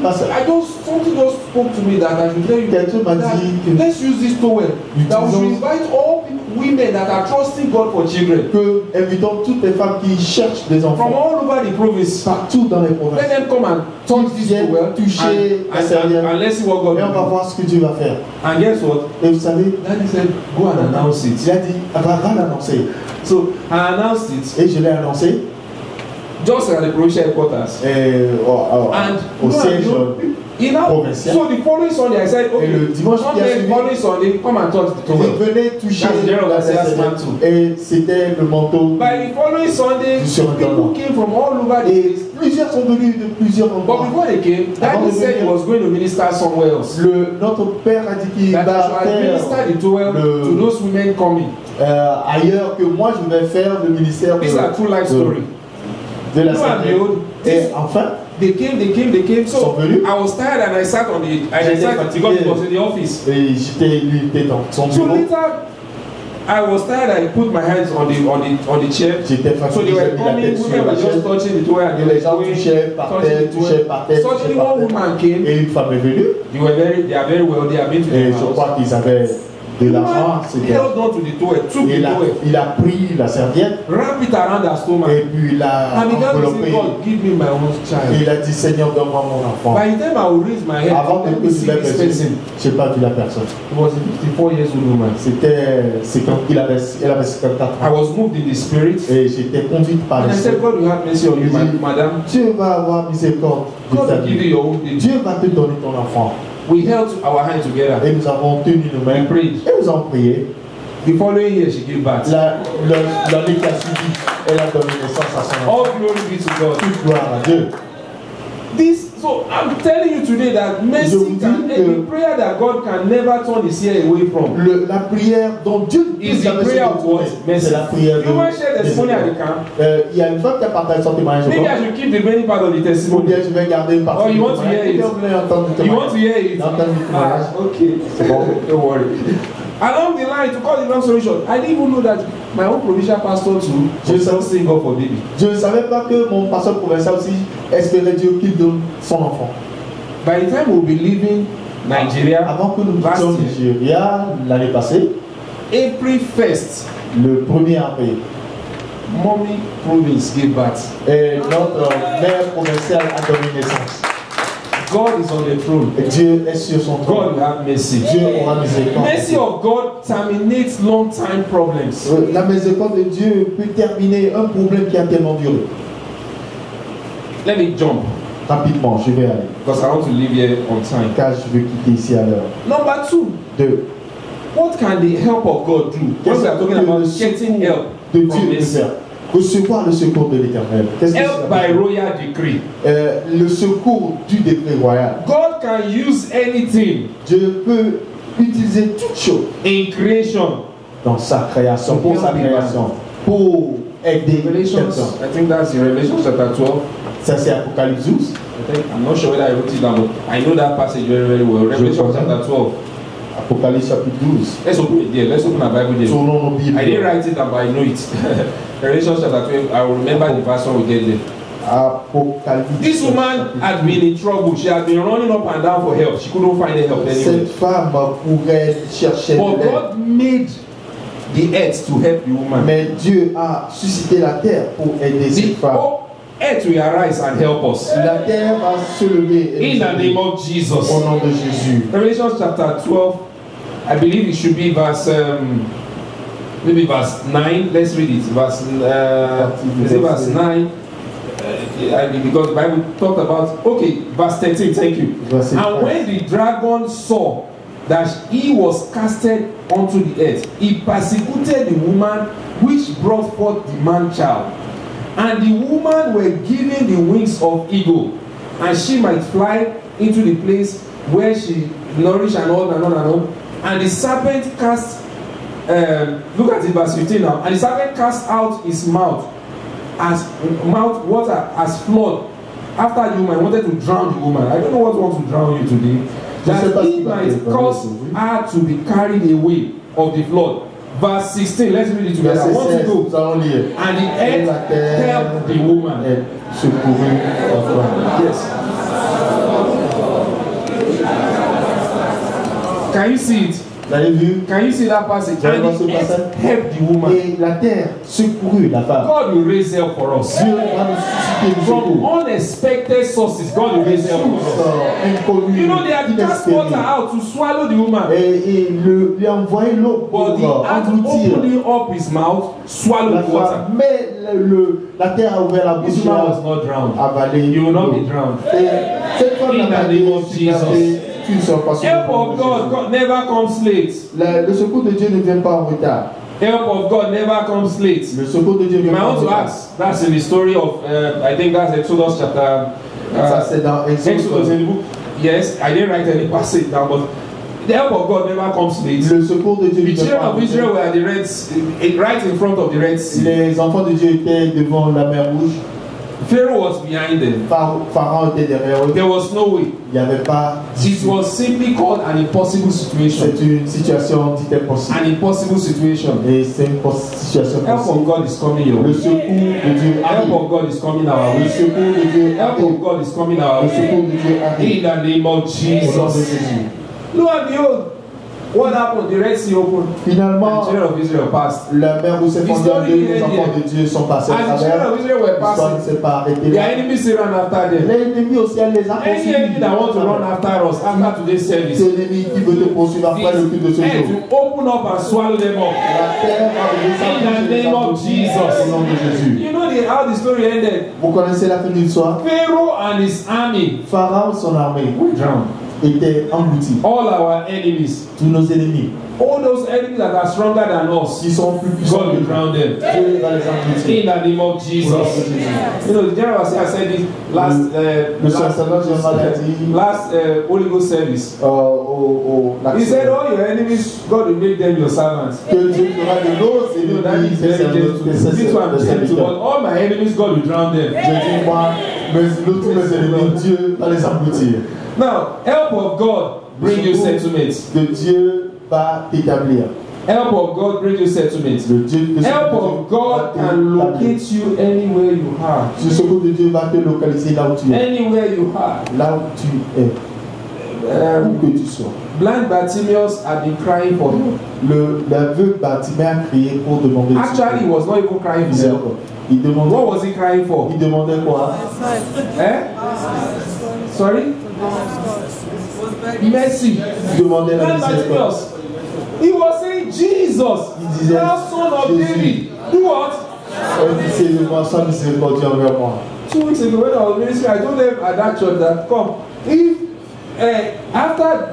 Speaker 2: pasteur,
Speaker 1: I just something just spoke to me that I should tell you
Speaker 2: quelqu'un m'a
Speaker 1: that
Speaker 2: dit que
Speaker 1: let's use this towel. That we should invite all women that are trusting God for children
Speaker 2: invitons toutes les femmes qui cherchent des
Speaker 1: from
Speaker 2: enfants
Speaker 1: all over the province.
Speaker 2: partout dans les
Speaker 1: Let
Speaker 2: provinces.
Speaker 1: them come and touch this
Speaker 2: Viennent
Speaker 1: towel
Speaker 2: toucher la serviette.
Speaker 1: and let's see what God
Speaker 2: Et on va
Speaker 1: will do.
Speaker 2: voir ce que Dieu va faire.
Speaker 1: And guess what?
Speaker 2: Et vous savez,
Speaker 1: Daddy said, go and announce
Speaker 2: il
Speaker 1: it.
Speaker 2: a dit, va l'annoncer.
Speaker 1: So I announced it.
Speaker 2: Et je l'ai annoncé.
Speaker 1: just at the provincial headquarters. And
Speaker 2: au siège provincial.
Speaker 1: So the following Sunday, I said, okay,
Speaker 2: le dimanche qui a suivi,
Speaker 1: following Sunday, come and touch the towel.
Speaker 2: il venait toucher la serviette et c'était le manteau.
Speaker 1: By the following Sunday, people came from all over the place.
Speaker 2: Plusieurs sont venus de plusieurs endroits.
Speaker 1: But before they came, Daddy said he was going to minister somewhere else.
Speaker 2: Notre père a dit qu'il va
Speaker 1: minister the towel to those women coming.
Speaker 2: Ailleurs que moi je vais faire le ministère
Speaker 1: These are true life story.
Speaker 2: De la serviette. Et enfin,
Speaker 1: they came. So I was tired and I sat on the. Because it was in the office.
Speaker 2: Et j'étais, lui était dans son bureau.
Speaker 1: So later, I was tired. I put my hands on the chair.
Speaker 2: J'étais fatigué.
Speaker 1: So they were coming. Women were just touching the towel and
Speaker 2: les gens touchaient par terre.
Speaker 1: Suddenly one woman came.
Speaker 2: Et une femme est venue.
Speaker 1: They are very wealthy. I've been to
Speaker 2: Et
Speaker 1: their
Speaker 2: je
Speaker 1: house.
Speaker 2: crois qu'ils avaient de l'argent.
Speaker 1: Held on to the towel. Took the towel.
Speaker 2: Il a pris la serviette.
Speaker 1: Wrap it around her stomach.
Speaker 2: Et puis il a enveloppé.
Speaker 1: God, give me my own child.
Speaker 2: Et il a dit, Seigneur, donne-moi mon enfant.
Speaker 1: By the time I would raise my head,
Speaker 2: avant que je lève les yeux, je n'ai pas vu la personne.
Speaker 1: It was a 54 years old woman.
Speaker 2: C'est quand elle avait 54 ans.
Speaker 1: I was moved in the spirit.
Speaker 2: Et j'étais conduite par
Speaker 1: and I said, God will have mercy on you, madam.
Speaker 2: Dieu va avoir miséricorde.
Speaker 1: God will give you your own baby.
Speaker 2: Dieu va te donner ton enfant.
Speaker 1: We held our hands together.
Speaker 2: Et nous avons tenu nos mains. Et nous avons prié.
Speaker 1: The following year, she gave birth.
Speaker 2: L'année qui a suivi, elle a donné naissance à son enfant.
Speaker 1: All glory be to God.
Speaker 2: Toute gloire à Dieu.
Speaker 1: So I'm telling you today that mercy the prayer that God can never turn his ear away from.
Speaker 2: La prière dont Dieu
Speaker 1: is the prayer of what?
Speaker 2: C'est la prière de
Speaker 1: You want to share testimony at the camp?
Speaker 2: Il y a une femme qui a partagé son témoignage.
Speaker 1: Maybe I should keep the remaining part of the testimony.
Speaker 2: Je vais garder une partie.
Speaker 1: Oh, you want to hear it? You want to hear it? Okay. Don't worry. Along the line, to call the long story short, I didn't even know that my own provincial pastor too was trusting God for baby.
Speaker 2: Je ne savais pas que mon pasteur provincial aussi espérait Dieu qu'il donne son enfant.
Speaker 1: By the time we'll be leaving Nigeria,
Speaker 2: avant que nous quittions Nigeria l'année passée,
Speaker 1: April 1st,
Speaker 2: le 1er avril,
Speaker 1: Mommy Province gave birth.
Speaker 2: Et notre mère provinciale a donné naissance.
Speaker 1: God is on the throne.
Speaker 2: Dieu est sur son trône.
Speaker 1: God will have mercy.
Speaker 2: Dieu aura miséricorde.
Speaker 1: Mercy of God terminates long time problems.
Speaker 2: La miséricorde de Dieu peut terminer un problème qui a tellement duré.
Speaker 1: Let me jump.
Speaker 2: Rapidement, je vais aller.
Speaker 1: Because I want to leave here on time.
Speaker 2: Car je veux quitter ici à l'heure.
Speaker 1: Number 2. What can the help of God do? When we are talking about getting help
Speaker 2: de Dieu peut faire. Recevoir le secours de l'Éternel.
Speaker 1: Help by royal decree.
Speaker 2: Le secours du décret royal.
Speaker 1: God can use anything.
Speaker 2: Dieu peut utiliser toute chose.
Speaker 1: In creation.
Speaker 2: Dans sa création, pour sa création, pour aider quelqu'un.
Speaker 1: I think that's in Revelation chapter 12.
Speaker 2: Ça c'est Apocalypse 12.
Speaker 1: I'm not sure whether I wrote it down, but I know that passage very, very well. Revelation chapter 12.
Speaker 2: Apocalypse chapitre 12.
Speaker 1: Let's open it there. Let's open our Bible there. I didn't write it down, but I know it. Revelation chapter 12. I will remember the verse when we get there.
Speaker 2: Apocalypse.
Speaker 1: This woman had been in trouble. She had been running up and down for help. She couldn't find help anywhere.
Speaker 2: Cette femme pourrait chercher.
Speaker 1: But God made the earth to help the woman.
Speaker 2: Mais Dieu a suscité la terre pour aider cette femme.
Speaker 1: Earth will arise and help us.
Speaker 2: La terre va se lever.
Speaker 1: In the name of Jesus.
Speaker 2: Au nom de Jésus.
Speaker 1: Revelation chapter 12. I believe it should be verse maybe verse 9. Let's read it. Verse 9. Because the Bible talked about verse 13. Thank you. And when the dragon saw that he was casted onto the earth, he persecuted the woman which brought forth the man child. And the woman were given the wings of eagle, and she might fly into the place where she nourished and all and all and all. And the serpent cast, look at it, verse 15 now. And the serpent cast out his mouth water as flood after the woman wanted to drown the woman. I don't know what wants to drown you today. That he might cause her to be carried away of the flood. Verse 16, let's read it together. I want to go. And the earth helped the woman. Yes. Can you see it? Can you see that passage? And the earth helped the woman.
Speaker 2: Et la terre secourut la femme.
Speaker 1: God will raise help for us.
Speaker 2: Dieu va nous susciter du
Speaker 1: From
Speaker 2: secours.
Speaker 1: unexpected sources, God will raise help for us.
Speaker 2: Inconnu,
Speaker 1: You know, they had cast water
Speaker 2: inespéré.
Speaker 1: out to swallow the woman.
Speaker 2: Et lui a envoyé l'eau pour
Speaker 1: But the earth
Speaker 2: engloutir
Speaker 1: opening up his mouth, swallow
Speaker 2: la
Speaker 1: the water.
Speaker 2: femme. Mais la terre a ouvert la bouche
Speaker 1: This
Speaker 2: et
Speaker 1: woman was
Speaker 2: a
Speaker 1: not drowned.
Speaker 2: avalé
Speaker 1: You will not
Speaker 2: l'eau.
Speaker 1: be drowned.
Speaker 2: Et cette femme
Speaker 1: In
Speaker 2: n'a
Speaker 1: the
Speaker 2: pas
Speaker 1: name
Speaker 2: dit,
Speaker 1: of Jesus.
Speaker 2: tu ne seras pas sauvé.
Speaker 1: Help of God never comes late.
Speaker 2: Le secours de Dieu ne vient pas en retard.
Speaker 1: Help of God never comes late.
Speaker 2: Le secours de Dieu
Speaker 1: You
Speaker 2: vient
Speaker 1: might
Speaker 2: pas en
Speaker 1: want to
Speaker 2: retard.
Speaker 1: ask. That's in the story of, I think that's Exodus chapter.
Speaker 2: Ça c'est dans
Speaker 1: Exodus
Speaker 2: Exode.
Speaker 1: in the book. Yes, I didn't write any passage down, but the help of God never comes late.
Speaker 2: Le secours de Dieu
Speaker 1: The
Speaker 2: ne vient
Speaker 1: children
Speaker 2: pas en
Speaker 1: of Israel
Speaker 2: retard.
Speaker 1: were at the Red Sea, right in front of the Red Sea.
Speaker 2: Les enfants de Dieu étaient devant la mer Rouge.
Speaker 1: Pharaoh was behind them.
Speaker 2: Pharaon était derrière eux.
Speaker 1: There was no way.
Speaker 2: Il n'y avait pas.
Speaker 1: It was simply called an impossible situation.
Speaker 2: C'est une situation dite impossible.
Speaker 1: An impossible situation.
Speaker 2: Et c'est une situation
Speaker 1: Help of
Speaker 2: possible.
Speaker 1: God is coming your
Speaker 2: Le
Speaker 1: way.
Speaker 2: secours de Dieu
Speaker 1: Help
Speaker 2: arrive.
Speaker 1: of God is coming our
Speaker 2: Le
Speaker 1: way.
Speaker 2: secours de Dieu
Speaker 1: Help
Speaker 2: arrive.
Speaker 1: of God is coming our
Speaker 2: Le
Speaker 1: way.
Speaker 2: secours de Dieu arrive.
Speaker 1: In the name of
Speaker 2: Au nom de
Speaker 1: Jesus.
Speaker 2: Jésus.
Speaker 1: Lo and behold, what happened? The Red Sea opened. And
Speaker 2: Finalement,
Speaker 1: the children of Israel passed.
Speaker 2: la mer où s'est fondue en deux, les enfants de Dieu sont passés à
Speaker 1: As the
Speaker 2: travers.
Speaker 1: children of Israel were
Speaker 2: L'histoire ne
Speaker 1: passing,
Speaker 2: s'est pas arrêtée
Speaker 1: their
Speaker 2: là.
Speaker 1: enemies still ran after them.
Speaker 2: L'ennemi au ciel les a
Speaker 1: Any enemy
Speaker 2: poursuivis.
Speaker 1: that want to run after us after today's service,
Speaker 2: C'est l'ennemi qui veut te poursuivre après le culte de ce
Speaker 1: and
Speaker 2: jour.
Speaker 1: to open up and swallow them up.
Speaker 2: La terre va redescendre
Speaker 1: In the name of Jesus.
Speaker 2: au nom de Jésus.
Speaker 1: You know how the story ended?
Speaker 2: Vous connaissez la fin de l'histoire?
Speaker 1: Pharaoh and his army
Speaker 2: Pharaon et son armée
Speaker 1: were drowned.
Speaker 2: étaient engloutis.
Speaker 1: All our enemies,
Speaker 2: Tous nos ennemis
Speaker 1: all those enemies that are stronger than us,
Speaker 2: qui sont plus puissants
Speaker 1: God
Speaker 2: que
Speaker 1: will
Speaker 2: nous,
Speaker 1: drown them.
Speaker 2: Dieu va les engloutir.
Speaker 1: In the name of
Speaker 2: Au nom de
Speaker 1: Jesus.
Speaker 2: Jésus.
Speaker 1: You know, the general I said this last
Speaker 2: Le sacerdoce général a dit
Speaker 1: last Holy Ghost service.
Speaker 2: la
Speaker 1: He said, all your enemies, God will make them your servants.
Speaker 2: que Dieu fera de nos
Speaker 1: You know, that
Speaker 2: ennemis
Speaker 1: is
Speaker 2: des
Speaker 1: very
Speaker 2: serviteurs.
Speaker 1: gentle. This one I'm saying to God, all my enemies, God will drown them.
Speaker 2: Je dis moi, tous mes ennemis, Dieu va les engloutir.
Speaker 1: Now, help of God bring you settlements.
Speaker 2: Que Dieu va t'établir.
Speaker 1: Help of God bring you settlements.
Speaker 2: Le
Speaker 1: Help of God can locate you anywhere you are.
Speaker 2: Le secours de Dieu va te localiser là où tu es.
Speaker 1: Anywhere you are.
Speaker 2: Là où tu es. Où que tu sois.
Speaker 1: Blind Bartimaeus had been crying for help.
Speaker 2: L'aveugle Bartimée a crié pour demander du
Speaker 1: Actually, he was not even crying for help.
Speaker 2: Il demandait,
Speaker 1: What was he crying for?
Speaker 2: il demandait quoi?
Speaker 1: Eh? Sorry? Mercy.
Speaker 2: Il demandait la
Speaker 1: Blind
Speaker 2: miséricorde.
Speaker 1: Bartimaeus. He was saying, Jesus,
Speaker 2: Il disait,
Speaker 1: thou son of
Speaker 2: Jésus.
Speaker 1: David, do what?
Speaker 2: C'est le moi, sois miséricordieux envers moi.
Speaker 1: 2 weeks ago when I was ministering, I told them at that church that come, if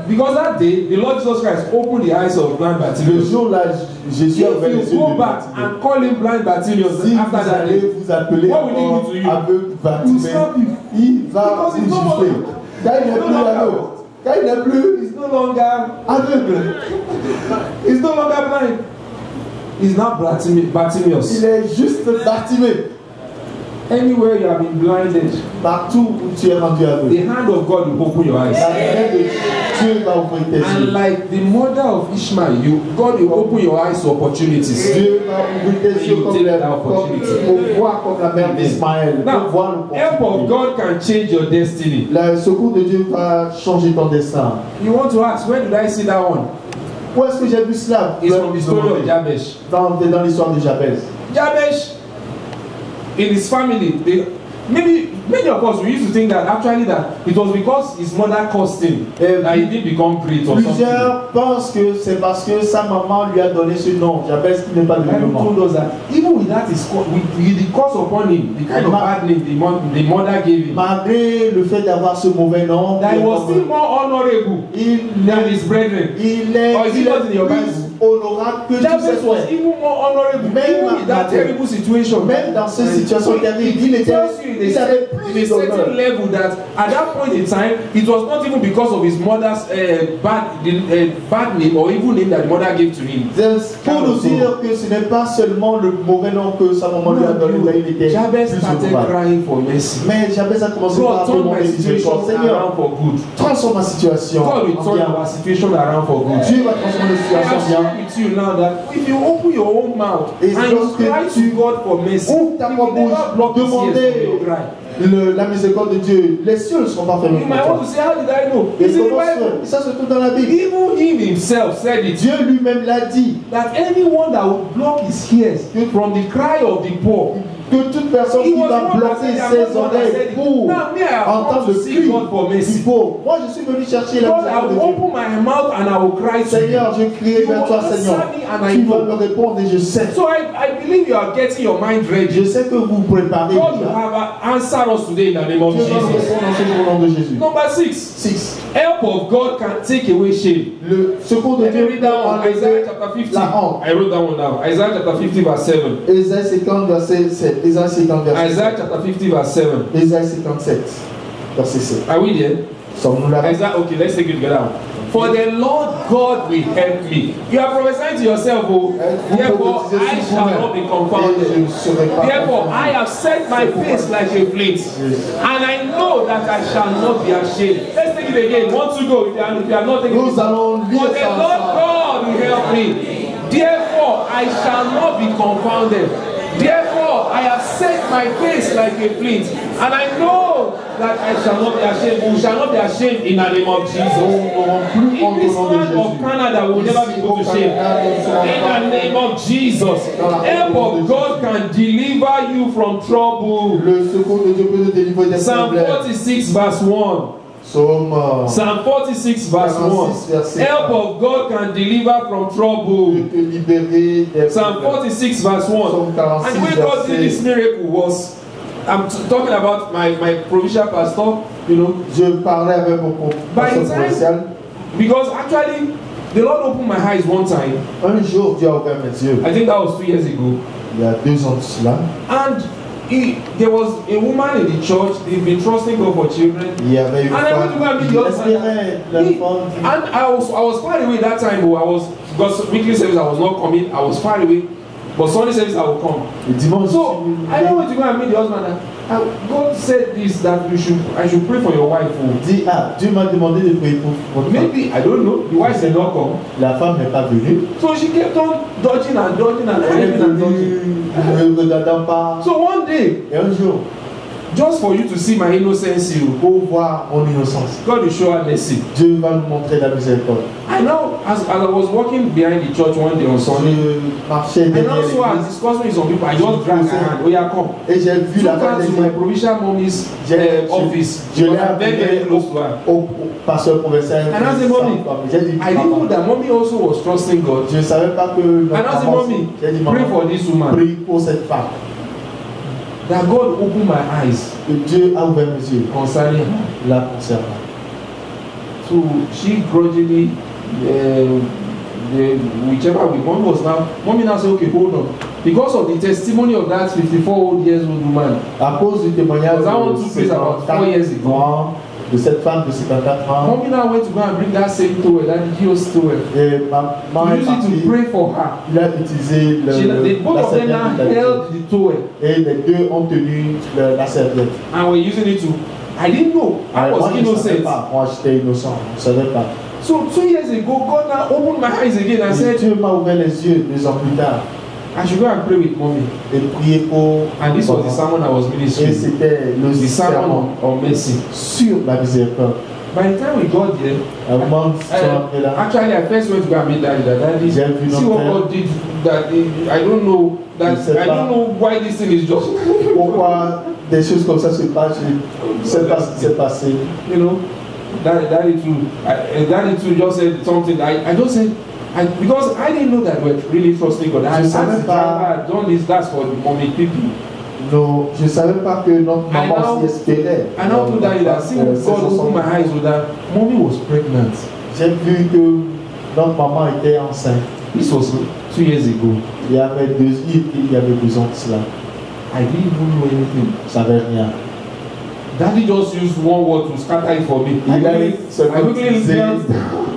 Speaker 1: because that day the Lord Jesus Christ opened the eyes of blind
Speaker 2: Le
Speaker 1: Bartimaeus.
Speaker 2: jour là, Jésus a ouvert les
Speaker 1: If
Speaker 2: yeux
Speaker 1: you go
Speaker 2: de
Speaker 1: back
Speaker 2: Bartimée.
Speaker 1: and call him blind Bartimaeus
Speaker 2: Si
Speaker 1: after
Speaker 2: vous
Speaker 1: that
Speaker 2: allez
Speaker 1: day,
Speaker 2: vous appeler
Speaker 1: what will he
Speaker 2: encore
Speaker 1: do to you?
Speaker 2: aveugle
Speaker 1: He will
Speaker 2: Bartimée,
Speaker 1: slap you.
Speaker 2: il va
Speaker 1: Because
Speaker 2: vous
Speaker 1: he's no
Speaker 2: gifler.
Speaker 1: more-
Speaker 2: Quand il n'est
Speaker 1: he's no
Speaker 2: plus
Speaker 1: longer-
Speaker 2: aveugle, quand il n'est plus
Speaker 1: He's no longer
Speaker 2: aveugle,
Speaker 1: he's no longer blind. He's not Bartimaeus.
Speaker 2: il est juste Bartimée.
Speaker 1: Anywhere you have been blinded,
Speaker 2: Partout où tu es rendu aveugle,
Speaker 1: the hand of God will open your eyes.
Speaker 2: la main de Dieu va ouvrir tes
Speaker 1: And
Speaker 2: yeux.
Speaker 1: like the mother of Ishmael, God will open your eyes to opportunities.
Speaker 2: Dieu va ouvrir tes yeux pour voir comme la mère d'Ismaël, pour
Speaker 1: Now,
Speaker 2: voir
Speaker 1: help of
Speaker 2: l'opportunité.
Speaker 1: God can change your destiny.
Speaker 2: Le secours de Dieu va changer ton destin.
Speaker 1: You want to ask, where did I see that one?
Speaker 2: Où est-ce que j'ai vu cela?
Speaker 1: It's from the story of Jabesh.
Speaker 2: Dans l'histoire de Jabez.
Speaker 1: Jabesh, in his family, maybe many of us we used to think that actually that it was because his mother caused him that he didn't become great or something.
Speaker 2: Plusieurs pensent que c'est parce que sa maman lui a donné ce nom, Jabez, qui n'est pas
Speaker 1: The
Speaker 2: le
Speaker 1: Bible
Speaker 2: nom.
Speaker 1: told us that even with that, with the curse upon him, the kind of bad name the mother gave him,
Speaker 2: Malgré le fait d'avoir ce mauvais nom,
Speaker 1: that he was still more honorable than his brethren.
Speaker 2: il est
Speaker 1: Or is it not in your
Speaker 2: plus
Speaker 1: Bible?
Speaker 2: honorable que tous
Speaker 1: Jabez
Speaker 2: ses
Speaker 1: was
Speaker 2: frères.
Speaker 1: even more honorable,
Speaker 2: Même
Speaker 1: even with that
Speaker 2: dans-
Speaker 1: terrible situation.
Speaker 2: Même dans cette situation terrible, il
Speaker 1: It tells you
Speaker 2: il avait
Speaker 1: in a
Speaker 2: plus
Speaker 1: certain
Speaker 2: d'honneur.
Speaker 1: level that at that point in time, it was not even because of his mother's bad name or evil name that the mother gave to him.
Speaker 2: Pour nous dire que ce n'est pas seulement le mauvais nom que sa maman lui a donné, mais il était
Speaker 1: Jabez
Speaker 2: plus
Speaker 1: started
Speaker 2: honorable.
Speaker 1: crying for mercy.
Speaker 2: Mais Jabez a commencé par
Speaker 1: God turn
Speaker 2: demander
Speaker 1: my situation
Speaker 2: miséricorde. Seigneur,
Speaker 1: around for good.
Speaker 2: transforme ma situation
Speaker 1: God will
Speaker 2: en
Speaker 1: turn
Speaker 2: bien.
Speaker 1: our situation around for good.
Speaker 2: Dieu va transformer la
Speaker 1: I
Speaker 2: situation
Speaker 1: am
Speaker 2: en bien.
Speaker 1: sharing with you now that if you open your own mouth
Speaker 2: Et
Speaker 1: and you
Speaker 2: lorsque
Speaker 1: cry
Speaker 2: tu
Speaker 1: to God for mercy,
Speaker 2: ouvres ta
Speaker 1: He
Speaker 2: propre
Speaker 1: will never
Speaker 2: bouche,
Speaker 1: block His ears from
Speaker 2: demander
Speaker 1: your cry.
Speaker 2: la miséricorde de Dieu, les cieux ne seront pas fermés
Speaker 1: You
Speaker 2: pour
Speaker 1: might want to
Speaker 2: toi.
Speaker 1: say, how did I know?
Speaker 2: Et
Speaker 1: It's in the
Speaker 2: comment
Speaker 1: Bible.
Speaker 2: ça se trouve dans la Bible.
Speaker 1: Even Him Himself said it.
Speaker 2: Dieu lui-même l'a dit.
Speaker 1: That anyone that would block his ears from the cry of the poor,
Speaker 2: Que toute personne
Speaker 1: He
Speaker 2: qui
Speaker 1: was
Speaker 2: va
Speaker 1: the one that
Speaker 2: bloquer
Speaker 1: said, I'm
Speaker 2: ses
Speaker 1: not the one that
Speaker 2: oreilles
Speaker 1: said it.
Speaker 2: pour
Speaker 1: Now, me, I have
Speaker 2: entendre
Speaker 1: come
Speaker 2: le
Speaker 1: to seek
Speaker 2: cri
Speaker 1: God for
Speaker 2: du
Speaker 1: mercy.
Speaker 2: pauvre. Moi, je suis venu chercher la
Speaker 1: God, I
Speaker 2: miséricorde de
Speaker 1: will
Speaker 2: Dieu.
Speaker 1: open my mouth and I will cry to
Speaker 2: Seigneur,
Speaker 1: you.
Speaker 2: je crie
Speaker 1: You
Speaker 2: vers toi,
Speaker 1: will
Speaker 2: Seigneur.
Speaker 1: answer me and I
Speaker 2: Tu vas
Speaker 1: know.
Speaker 2: me répondre et je sais.
Speaker 1: So I believe you are getting your mind ready.
Speaker 2: Je sais que vous préparez
Speaker 1: God will
Speaker 2: déjà.
Speaker 1: have answered us today in the name of
Speaker 2: Dieu va
Speaker 1: Jesus.
Speaker 2: répondre en ce nom de Jésus.
Speaker 1: Number 6.
Speaker 2: 6.
Speaker 1: Help of God can take away shame.
Speaker 2: Le secours de
Speaker 1: Let me
Speaker 2: Dieu
Speaker 1: read
Speaker 2: peut
Speaker 1: that one. Isaiah
Speaker 2: enlever
Speaker 1: chapter 50.
Speaker 2: la honte.
Speaker 1: I wrote that one down. Isaiah chapter 50 verse 7.
Speaker 2: Ésaïe 50, verset 7. Ésaïe 50, verset
Speaker 1: Isaiah
Speaker 2: 7.
Speaker 1: chapter 50 verse 7.
Speaker 2: Ésaïe 57, verset 7.
Speaker 1: Are we there?
Speaker 2: Sommes-nous là?
Speaker 1: Isaiah, okay, let's take it together. For the Lord God will help me. You are prophesying to yourself, oh, therefore I shall not be confounded. Therefore I have set my face like a flint, and I know that I shall not be ashamed. Let's take it again. Want to go? If you are not taking it.
Speaker 2: Nous allons
Speaker 1: For
Speaker 2: lire
Speaker 1: the
Speaker 2: ça
Speaker 1: Lord
Speaker 2: ensemble.
Speaker 1: God will help me. Therefore I shall not be confounded. Therefore I have set my face like a flint, and I know that I shall not be ashamed. We shall not be ashamed in the name of Jesus. In this land of Canada, we will never be put to shame. In the name of Jesus, help of God can deliver you from trouble.
Speaker 2: Le secours de Dieu peut te délivrer des
Speaker 1: Psalm
Speaker 2: problèmes.
Speaker 1: 46 verse 1. Psalm 46 verse 1. Help of God can deliver from trouble.
Speaker 2: Te libérer des
Speaker 1: Psalm
Speaker 2: problèmes.
Speaker 1: 46 verse 1. And the way God did this miracle was, I'm talking about my provincial pastor, you know.
Speaker 2: Je parlais avec mon
Speaker 1: By
Speaker 2: pasteur
Speaker 1: the time,
Speaker 2: provincial.
Speaker 1: because actually, the Lord opened my eyes one time.
Speaker 2: Un jour, Dieu a ouvert mes yeux.
Speaker 1: I think that was 2 years ago.
Speaker 2: Il y a 2 ans de cela.
Speaker 1: And there was a woman in the church. They've been trusting God for children.
Speaker 2: Il y avait une
Speaker 1: And I went to go and
Speaker 2: femme
Speaker 1: meet
Speaker 2: qui
Speaker 1: the husband.
Speaker 2: espérait l'enfant.
Speaker 1: And I was far away that time. But I was, because weekly service I was not coming. I was far away. But Sunday service I will come.
Speaker 2: Le dimanche,
Speaker 1: So I don't want to go and meet the husband. God said this, that I should pray for your wife.
Speaker 2: dit, ah, Dieu m'a demandé de prier pour votre femme.
Speaker 1: Maybe, I don't know. The wife did not come.
Speaker 2: La femme n'est pas venue.
Speaker 1: So she kept on dodging and dodging and
Speaker 2: Elle est
Speaker 1: dodging and dodging.
Speaker 2: venue, ne regardant pas.
Speaker 1: So one day,
Speaker 2: Et un jour,
Speaker 1: just for you to see my innocence,
Speaker 2: pour voir mon innocence,
Speaker 1: God will show her mercy.
Speaker 2: Dieu va nous montrer la miséricorde.
Speaker 1: I now, as I was walking behind the church one day on Sunday,
Speaker 2: Je marchais
Speaker 1: and
Speaker 2: derrière
Speaker 1: also I was
Speaker 2: l'église
Speaker 1: discussing with some people. I just dragged her hand. Oh yeah, come.
Speaker 2: et j'ai vu
Speaker 1: Took
Speaker 2: la
Speaker 1: her
Speaker 2: femme
Speaker 1: to my provincial mommy's office.
Speaker 2: Je
Speaker 1: Because
Speaker 2: l'ai
Speaker 1: I'm very, very
Speaker 2: amené
Speaker 1: close to her.
Speaker 2: au pasteur provincial.
Speaker 1: And I said, Mommy,
Speaker 2: J'ai dit,
Speaker 1: I didn't know
Speaker 2: papa,
Speaker 1: that mommy also was trusting God.
Speaker 2: je ne savais pas que notre
Speaker 1: And I said,
Speaker 2: maman,
Speaker 1: Mommy,
Speaker 2: j'ai dit,
Speaker 1: pray
Speaker 2: maman,
Speaker 1: for this woman.
Speaker 2: prie pour cette femme.
Speaker 1: That God opened my eyes
Speaker 2: Que Dieu a ouvert mes yeux
Speaker 1: concerning her.
Speaker 2: la concernant.
Speaker 1: So she grudgingly, whichever way, mommy now said, okay, hold on. Because of the testimony of that 54-year-old woman,
Speaker 2: À cause du témoignage
Speaker 1: Because that one took place about 4 years ago.
Speaker 2: ans, de cette femme de 54 ans,
Speaker 1: mommy now went to go and bring that same towel, that Dios towel,
Speaker 2: et maman
Speaker 1: to
Speaker 2: est
Speaker 1: use it
Speaker 2: partie,
Speaker 1: to pray for her.
Speaker 2: il a utilisé
Speaker 1: Both
Speaker 2: la
Speaker 1: of them now
Speaker 2: serviette
Speaker 1: held the towel
Speaker 2: et les deux ont tenu la serviette.
Speaker 1: and were using it to. I didn't know. I
Speaker 2: Moi,
Speaker 1: was
Speaker 2: je ne savais
Speaker 1: innocent.
Speaker 2: pas. Moi, j'étais innocent. Je ne savais pas.
Speaker 1: So 2 years ago, God now opened my eyes again and
Speaker 2: Et
Speaker 1: said,
Speaker 2: Dieu m'a ouvert les yeux 2 ans plus tard
Speaker 1: I should go and pray with mommy.
Speaker 2: et prier pour.
Speaker 1: And this was the sermon I was
Speaker 2: Et
Speaker 1: ministering.
Speaker 2: c'était le
Speaker 1: The
Speaker 2: sermon
Speaker 1: sermon on mercy.
Speaker 2: sur la miséricorde.
Speaker 1: By the time we got there,
Speaker 2: À un moment, tu es là.
Speaker 1: actually I first went to go and meet daddy. Daddy,
Speaker 2: J'ai vu
Speaker 1: see what
Speaker 2: notre
Speaker 1: God did. That I don't know. That
Speaker 2: Je sais
Speaker 1: I
Speaker 2: pas.
Speaker 1: don't know why this thing is just.
Speaker 2: Pourquoi des choses comme ça se passent? Je ne sais pas ce qui s'est passé.
Speaker 1: You know, daddy too just said something. I just said. Because I didn't know that we're really trusting God. I
Speaker 2: Je
Speaker 1: asked
Speaker 2: savais
Speaker 1: the
Speaker 2: pas.
Speaker 1: driver, done this, that's for the mommy people.
Speaker 2: Non, je ne savais pas que notre maman s'y espérait.
Speaker 1: I now told daddy that see God opened my eyes with that mommy was pregnant.
Speaker 2: J'ai vu que notre maman était enceinte.
Speaker 1: This was 2 years ago.
Speaker 2: Il y avait 2 ans de cela.
Speaker 1: I didn't even know anything.
Speaker 2: Je ne savais rien.
Speaker 1: Daddy just used one word to scatter it for me.
Speaker 2: Il a
Speaker 1: I quickly
Speaker 2: utilisé
Speaker 1: knelt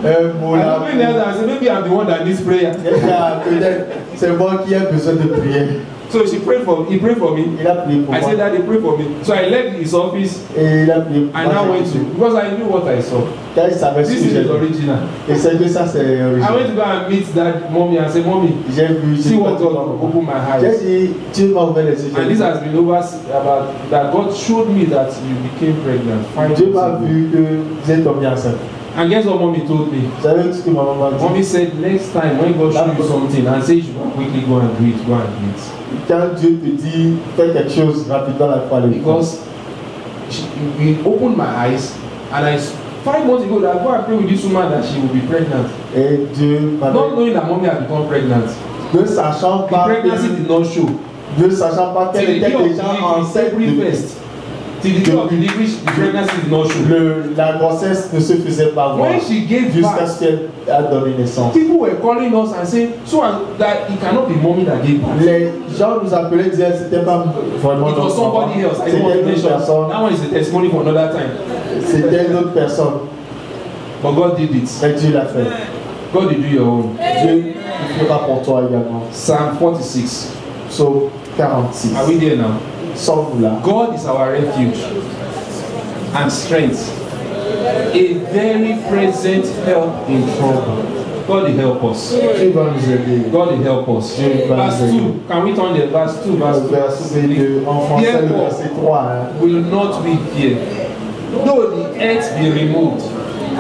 Speaker 2: un mot là.
Speaker 1: I said, maybe I'm the one that needs prayer.
Speaker 2: Peut-être c'est moi qui ai besoin de prier.
Speaker 1: So he prayed for me.
Speaker 2: Il a prié pour
Speaker 1: I said,
Speaker 2: moi.
Speaker 1: Daddy, pray for me. So I left his office
Speaker 2: Et il a prié pour
Speaker 1: and
Speaker 2: moi.
Speaker 1: now went to, because I knew what I saw.
Speaker 2: Car il savait ce
Speaker 1: This
Speaker 2: que
Speaker 1: is
Speaker 2: j'ai vu.
Speaker 1: original.
Speaker 2: Et c'est que ça c'est
Speaker 1: I
Speaker 2: original.
Speaker 1: went to go and meet that mommy and say, Mommy,
Speaker 2: J'ai vu.
Speaker 1: see what God opened my
Speaker 2: J'ai
Speaker 1: eyes.
Speaker 2: dit, Dieu m'a ouvert les yeux.
Speaker 1: And this has been over about that God showed me that you became pregnant 5
Speaker 2: Dieu
Speaker 1: years
Speaker 2: m'a
Speaker 1: ago.
Speaker 2: vu que vous êtes tombé enceinte.
Speaker 1: And guess what mommy told me?
Speaker 2: Vous savez ce que ma maman dit?
Speaker 1: Mommy said, next time when God shows you something and say you should quickly go and do it, go and do it.
Speaker 2: Quand Dieu te dit, fais quelque chose rapidement, il faut aller.
Speaker 1: Because it opened my eyes, and 5 months ago that I go and pray with this woman that she will be pregnant.
Speaker 2: Et Dieu
Speaker 1: Not knowing that mommy had become pregnant.
Speaker 2: Ne sachant
Speaker 1: The
Speaker 2: pas
Speaker 1: pregnancy did not show.
Speaker 2: Ne sachant pas
Speaker 1: Till
Speaker 2: qu'elle
Speaker 1: the day
Speaker 2: était
Speaker 1: of
Speaker 2: déjà
Speaker 1: delivery,
Speaker 2: enceinte.
Speaker 1: February 1st. Till the day of delivery, the pregnancy did not show.
Speaker 2: La grossesse ne se faisait pas voir.
Speaker 1: When she gave
Speaker 2: Jusqu'à
Speaker 1: birth,
Speaker 2: ce qu'elle a donné naissance.
Speaker 1: people were calling us and saying, so that it cannot be mommy that gave birth.
Speaker 2: Les gens nous appelaient, disaient c'était pas vraiment
Speaker 1: It was somebody else. I don't want to
Speaker 2: c'était une
Speaker 1: mention.
Speaker 2: personne.
Speaker 1: That one is a testimony for another time.
Speaker 2: C'était une autre personne.
Speaker 1: But God did it.
Speaker 2: Mais Dieu l'a fait.
Speaker 1: God will do your own.
Speaker 2: Dieu le fera pour toi également.
Speaker 1: Psalm 46.
Speaker 2: Psaume 46.
Speaker 1: Are we there now?
Speaker 2: Sommes-nous là?
Speaker 1: God is our refuge and strength, a very present help in trouble. God will help us.
Speaker 2: Dieu va nous aider.
Speaker 1: God will help us.
Speaker 2: Dieu va
Speaker 1: Verse
Speaker 2: nous aider.
Speaker 1: 2. Can we turn there? Verse 2.
Speaker 2: Verset 2. En français, le verset 3.
Speaker 1: Will not be feared, though the earth be removed,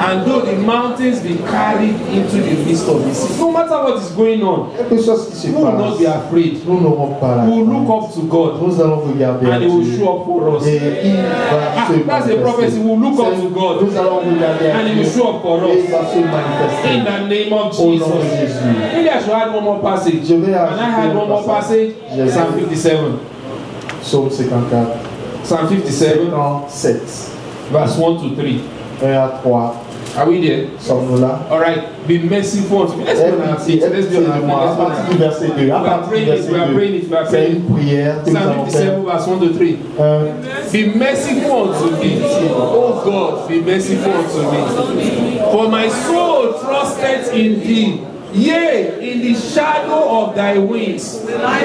Speaker 1: and though the mountains be carried into the midst of the sea. No matter what is going on,
Speaker 2: Quelque chose qui se
Speaker 1: we will not be
Speaker 2: passe.
Speaker 1: afraid.
Speaker 2: Nous n'aurons pas la
Speaker 1: We will look
Speaker 2: crainte.
Speaker 1: up to God,
Speaker 2: Nous allons regarder à
Speaker 1: and He will
Speaker 2: Dieu.
Speaker 1: show up for us.
Speaker 2: Et il va se
Speaker 1: That's a prophecy.
Speaker 2: manifester.
Speaker 1: We will look up to God,
Speaker 2: Nous allons regarder à
Speaker 1: and He
Speaker 2: Dieu.
Speaker 1: will show up for
Speaker 2: Et il
Speaker 1: us.
Speaker 2: va se manifester.
Speaker 1: In the name of
Speaker 2: Au nom de
Speaker 1: Jesus.
Speaker 2: Jésus.
Speaker 1: Maybe I should add one more passage.
Speaker 2: Je vais
Speaker 1: Can I add one more passage?
Speaker 2: Yes.
Speaker 1: Psalm 57.
Speaker 2: Psaume 54.
Speaker 1: Psalm 57,
Speaker 2: 57.
Speaker 1: verse 1 to 3.
Speaker 2: 1 à 3.
Speaker 1: Are we there?
Speaker 2: Sommes-nous là?
Speaker 1: All right. Be merciful unto me. Let's be on our feet. Let's be on our feet.
Speaker 2: À
Speaker 1: Let's be on our
Speaker 2: partir
Speaker 1: feet.
Speaker 2: du verset 2. À
Speaker 1: We are
Speaker 2: partir du
Speaker 1: praying it.
Speaker 2: verset
Speaker 1: We are
Speaker 2: 2.
Speaker 1: praying it. We are
Speaker 2: C'est
Speaker 1: praying
Speaker 2: une
Speaker 1: it.
Speaker 2: prière que nous
Speaker 1: Psalm
Speaker 2: allons faire.
Speaker 1: 57, verse 1 to 3. Be merciful unto me. Oh God, be merciful unto me. For my soul trusted in thee. Yea, in the shadow of thy wings will I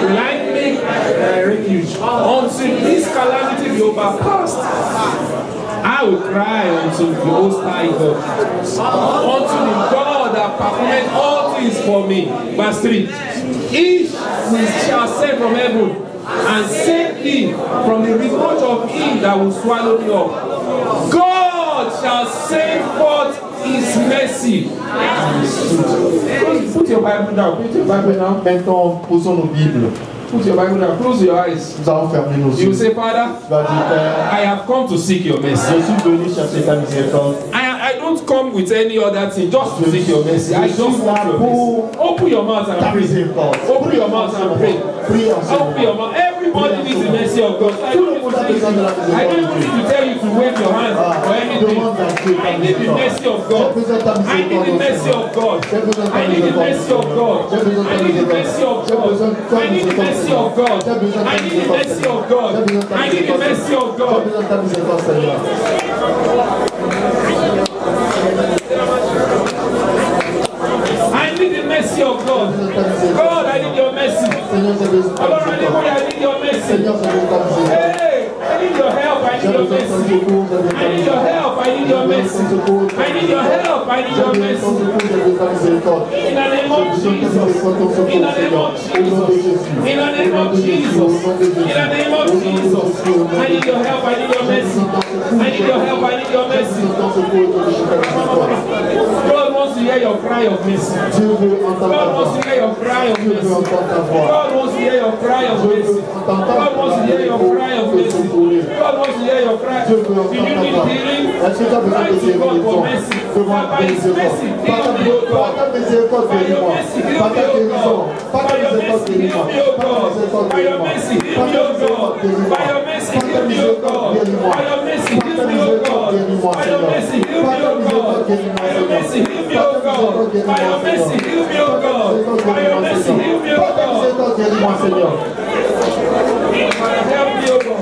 Speaker 1: make thy refuge. Until this calamity be overpast, I will cry unto the Most High God. Unto the God that performeth all things for me. Verse 3. Each shall send from heaven and save thee from the reproach of him that will swallow thee up. God shall send forth his mercy. Put your Bible down. Put your Bible down.
Speaker 2: Maintenant, posons nos Bibles.
Speaker 1: Put your Bible down. Close your eyes.
Speaker 2: Nous allons fermer nos
Speaker 1: You
Speaker 2: yeux.
Speaker 1: say, Father,
Speaker 2: Tu vas dire, Père,
Speaker 1: I have come to seek your mercy.
Speaker 2: je suis venu chercher ta miséricorde.
Speaker 1: I don't come with any other thing, just to seek your mercy. I just want your mercy. Open your mouth and
Speaker 2: Ta
Speaker 1: pray.
Speaker 2: miséricorde.
Speaker 1: Open your mouth and pray.
Speaker 2: Prie en ce
Speaker 1: Open your
Speaker 2: moment.
Speaker 1: mouth. Everybody needs the mercy of God. I don't need to tell you to wave your hands or anything. I need the mercy of God. I need the mercy of God. I need the mercy of God. I need the mercy of God. I need the mercy of God. I need the mercy of God. I need the mercy of God.
Speaker 2: J'ai besoin de ta miséricorde, Seigneur.
Speaker 1: I need the mercy of God. God, I need your mercy.
Speaker 2: Seigneur, j'ai besoin de ta
Speaker 1: Lord,
Speaker 2: miséricorde.
Speaker 1: I need your mercy.
Speaker 2: Seigneur, j'ai besoin de ta miséricorde.
Speaker 1: Hey, I need your help. I
Speaker 2: J'ai
Speaker 1: need your
Speaker 2: besoin de ton
Speaker 1: mercy.
Speaker 2: secours, j'ai besoin de ta
Speaker 1: I need your
Speaker 2: miséricorde.
Speaker 1: help. I need your mercy. I need your help. I need
Speaker 2: J'ai
Speaker 1: your
Speaker 2: besoin de ton
Speaker 1: mercy.
Speaker 2: secours, j'ai besoin de ta miséricorde.
Speaker 1: In the name of
Speaker 2: J'ai besoin de ta
Speaker 1: Jesus.
Speaker 2: miséricorde, ton secours,
Speaker 1: In the name
Speaker 2: Seigneur.
Speaker 1: of
Speaker 2: Au nom de
Speaker 1: Jesus.
Speaker 2: Jésus.
Speaker 1: In the name of Jesus. In the name of Jesus. I need your help. I need your mercy. I need your help. I need your mercy. God wants to hear your cry of mercy.
Speaker 2: Dieu veut entendre ta
Speaker 1: God wants
Speaker 2: voix.
Speaker 1: to hear your cry of
Speaker 2: Dieu veut
Speaker 1: mercy.
Speaker 2: entendre ta voix.
Speaker 1: God wants to hear your cry of mercy. God wants to hear your cry of mercy. God wants to hear your cry.
Speaker 2: Dieu veut
Speaker 1: Do you
Speaker 2: entendre ta
Speaker 1: need
Speaker 2: voix.
Speaker 1: healing?
Speaker 2: Est-ce que tu as besoin
Speaker 1: Cry
Speaker 2: de
Speaker 1: to God for
Speaker 2: guérison?
Speaker 1: mercy.
Speaker 2: Demande
Speaker 1: By His
Speaker 2: guérison.
Speaker 1: mercy,
Speaker 2: Par
Speaker 1: heal me, O
Speaker 2: ta
Speaker 1: God.
Speaker 2: miséricorde,
Speaker 1: By your
Speaker 2: guéris-moi.
Speaker 1: mercy, heal
Speaker 2: Par
Speaker 1: me,
Speaker 2: ta
Speaker 1: O
Speaker 2: guérison.
Speaker 1: God.
Speaker 2: Par ta
Speaker 1: By your
Speaker 2: miséricorde,
Speaker 1: mercy, heal
Speaker 2: guéris-moi.
Speaker 1: me, O
Speaker 2: Par ta
Speaker 1: God.
Speaker 2: miséricorde,
Speaker 1: By your
Speaker 2: guéris-moi.
Speaker 1: mercy, heal
Speaker 2: Par
Speaker 1: me,
Speaker 2: ta
Speaker 1: O
Speaker 2: miséricorde,
Speaker 1: God.
Speaker 2: guéris-moi.
Speaker 1: By your mercy,
Speaker 2: Par ta
Speaker 1: heal me, O
Speaker 2: miséricorde,
Speaker 1: God.
Speaker 2: guéris-moi.
Speaker 1: By your mercy,
Speaker 2: Par
Speaker 1: heal
Speaker 2: ta
Speaker 1: me, O
Speaker 2: miséricorde,
Speaker 1: God.
Speaker 2: guéris-moi,
Speaker 1: By your
Speaker 2: Seigneur.
Speaker 1: mercy, heal
Speaker 2: Par
Speaker 1: me,
Speaker 2: ta
Speaker 1: O God.
Speaker 2: miséricorde, guéris-moi,
Speaker 1: By your mercy,
Speaker 2: Seigneur.
Speaker 1: heal me,
Speaker 2: Par
Speaker 1: O
Speaker 2: ta
Speaker 1: God.
Speaker 2: miséricorde,
Speaker 1: By your
Speaker 2: guéris-moi,
Speaker 1: mercy,
Speaker 2: Seigneur.
Speaker 1: heal me, O
Speaker 2: Par ta
Speaker 1: God.
Speaker 2: miséricorde,
Speaker 1: By your
Speaker 2: guéris-moi,
Speaker 1: mercy,
Speaker 2: Seigneur.
Speaker 1: heal me, O
Speaker 2: Par ta
Speaker 1: God.
Speaker 2: miséricorde, guéris-moi, Seigneur.
Speaker 1: Help me, O God.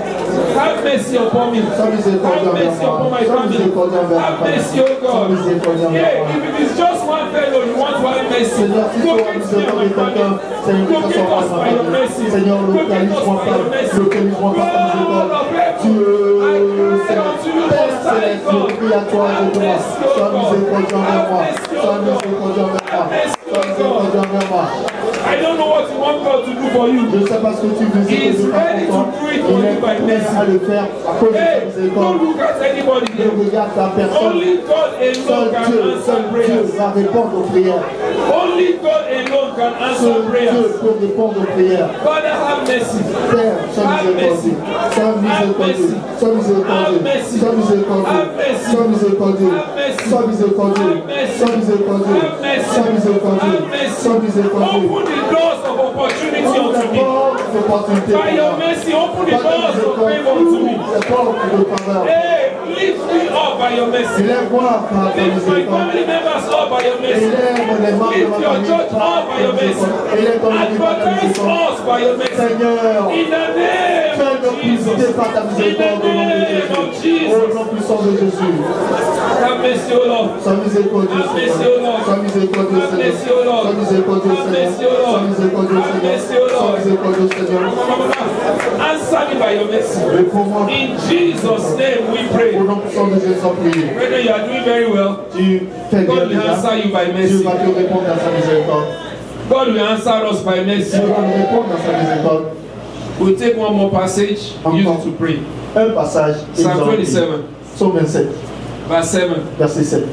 Speaker 1: Have mercy upon me.
Speaker 2: Sois miséricordieux
Speaker 1: Have
Speaker 2: envers
Speaker 1: mercy upon
Speaker 2: moi.
Speaker 1: my
Speaker 2: Sois
Speaker 1: family.
Speaker 2: miséricordieux envers ma
Speaker 1: Have
Speaker 2: famille.
Speaker 1: mercy, O
Speaker 2: Sois
Speaker 1: God.
Speaker 2: miséricordieux envers
Speaker 1: Yeah,
Speaker 2: moi.
Speaker 1: if it is just one fellow you want to have mercy,
Speaker 2: Seigneur, si tu as
Speaker 1: locate me and
Speaker 2: miséricorde
Speaker 1: my
Speaker 2: de quelqu'un,
Speaker 1: family.
Speaker 2: Seigneur, que
Speaker 1: Locate
Speaker 2: ce soit
Speaker 1: us
Speaker 2: ma
Speaker 1: by your
Speaker 2: famille.
Speaker 1: mercy.
Speaker 2: Seigneur,
Speaker 1: Locate us
Speaker 2: localise-moi
Speaker 1: by
Speaker 2: par
Speaker 1: your mercy.
Speaker 2: localise-moi par ta miséricorde.
Speaker 1: God of heaven,
Speaker 2: Dieu,
Speaker 1: I cry
Speaker 2: Seigneur,
Speaker 1: unto you,
Speaker 2: Père
Speaker 1: Most High
Speaker 2: Céleste, je
Speaker 1: God.
Speaker 2: prie à toi,
Speaker 1: Have
Speaker 2: aide-moi.
Speaker 1: mercy, O
Speaker 2: Sois
Speaker 1: God.
Speaker 2: miséricordieux envers
Speaker 1: Have
Speaker 2: moi.
Speaker 1: mercy, O
Speaker 2: Sois
Speaker 1: God.
Speaker 2: miséricordieux envers moi.
Speaker 1: Have mercy,
Speaker 2: Sois miséricordieux envers moi.
Speaker 1: I don't know what you want God to do for you.
Speaker 2: Je ne sais pas ce que tu veux
Speaker 1: He is ready to do it for you by
Speaker 2: à
Speaker 1: mercy.
Speaker 2: le faire à cause de sa
Speaker 1: Hey,
Speaker 2: miséricorde.
Speaker 1: don't look at anybody
Speaker 2: Ne
Speaker 1: here.
Speaker 2: regarde ta personne.
Speaker 1: Only God alone can answer
Speaker 2: Seul Dieu
Speaker 1: prayers.
Speaker 2: va répondre aux prières.
Speaker 1: Only God alone can answer
Speaker 2: Seul Dieu
Speaker 1: prayers.
Speaker 2: peut répondre aux prières.
Speaker 1: Father, have mercy.
Speaker 2: Père, sois miséricordieux. Sois miséricordieux. Sois miséricordieux. Sois miséricordieux. Sois miséricordieux. Sois miséricordieux. Sois miséricordieux. Sois miséricordieux. Sois miséricordieux.
Speaker 1: Open the doors of opportunity
Speaker 2: Ouvre
Speaker 1: unto
Speaker 2: la
Speaker 1: me.
Speaker 2: porte d'opportunité.
Speaker 1: By your mercy, open the doors of favor unto me.
Speaker 2: La porte de faveur.
Speaker 1: Hey, lift me up by your mercy.
Speaker 2: Élève-moi par ta
Speaker 1: Lift my
Speaker 2: miséricorde.
Speaker 1: family members up by your mercy.
Speaker 2: Élève les membres de
Speaker 1: Lift
Speaker 2: ma
Speaker 1: your
Speaker 2: famille
Speaker 1: church
Speaker 2: par
Speaker 1: up by
Speaker 2: ta
Speaker 1: your mercy.
Speaker 2: miséricorde. Élève ton église par ta
Speaker 1: Advertise
Speaker 2: miséricorde.
Speaker 1: us by your mercy.
Speaker 2: Seigneur,
Speaker 1: In the name
Speaker 2: fais-nous
Speaker 1: of Jesus.
Speaker 2: publicité par ta
Speaker 1: In the
Speaker 2: miséricorde au nom de
Speaker 1: name of
Speaker 2: Jésus. Au
Speaker 1: Jesus.
Speaker 2: nom puissant de Jésus.
Speaker 1: Have mercy, O Lord.
Speaker 2: Sois miséricordieux,
Speaker 1: Have mercy,
Speaker 2: Seigneur.
Speaker 1: O Lord.
Speaker 2: Sois miséricordieux,
Speaker 1: Have
Speaker 2: Seigneur.
Speaker 1: mercy, O Lord.
Speaker 2: Sois miséricordieux,
Speaker 1: Have
Speaker 2: Seigneur.
Speaker 1: mercy, O Lord.
Speaker 2: Sois miséricordieux,
Speaker 1: Have
Speaker 2: Seigneur.
Speaker 1: mercy, O Lord.
Speaker 2: Sois miséricordieux, Seigneur.
Speaker 1: Answer me by your mercy.
Speaker 2: Réponds-moi.
Speaker 1: In Jesus' name we
Speaker 2: Au
Speaker 1: pray.
Speaker 2: nom puissant de Jésus, en prier.
Speaker 1: Brethren, you are doing very well.
Speaker 2: Tu fais bien
Speaker 1: God will
Speaker 2: déjà.
Speaker 1: answer you by
Speaker 2: Dieu
Speaker 1: mercy.
Speaker 2: va te répondre à sa miséricorde.
Speaker 1: God will answer us by mercy.
Speaker 2: Dieu va nous répondre à sa miséricorde.
Speaker 1: We'll take one more passage, use it to pray.
Speaker 2: Un passage. et nous
Speaker 1: Psalm
Speaker 2: allons prier.
Speaker 1: 27,
Speaker 2: Psaume 27,
Speaker 1: verse 7.
Speaker 2: verset 7.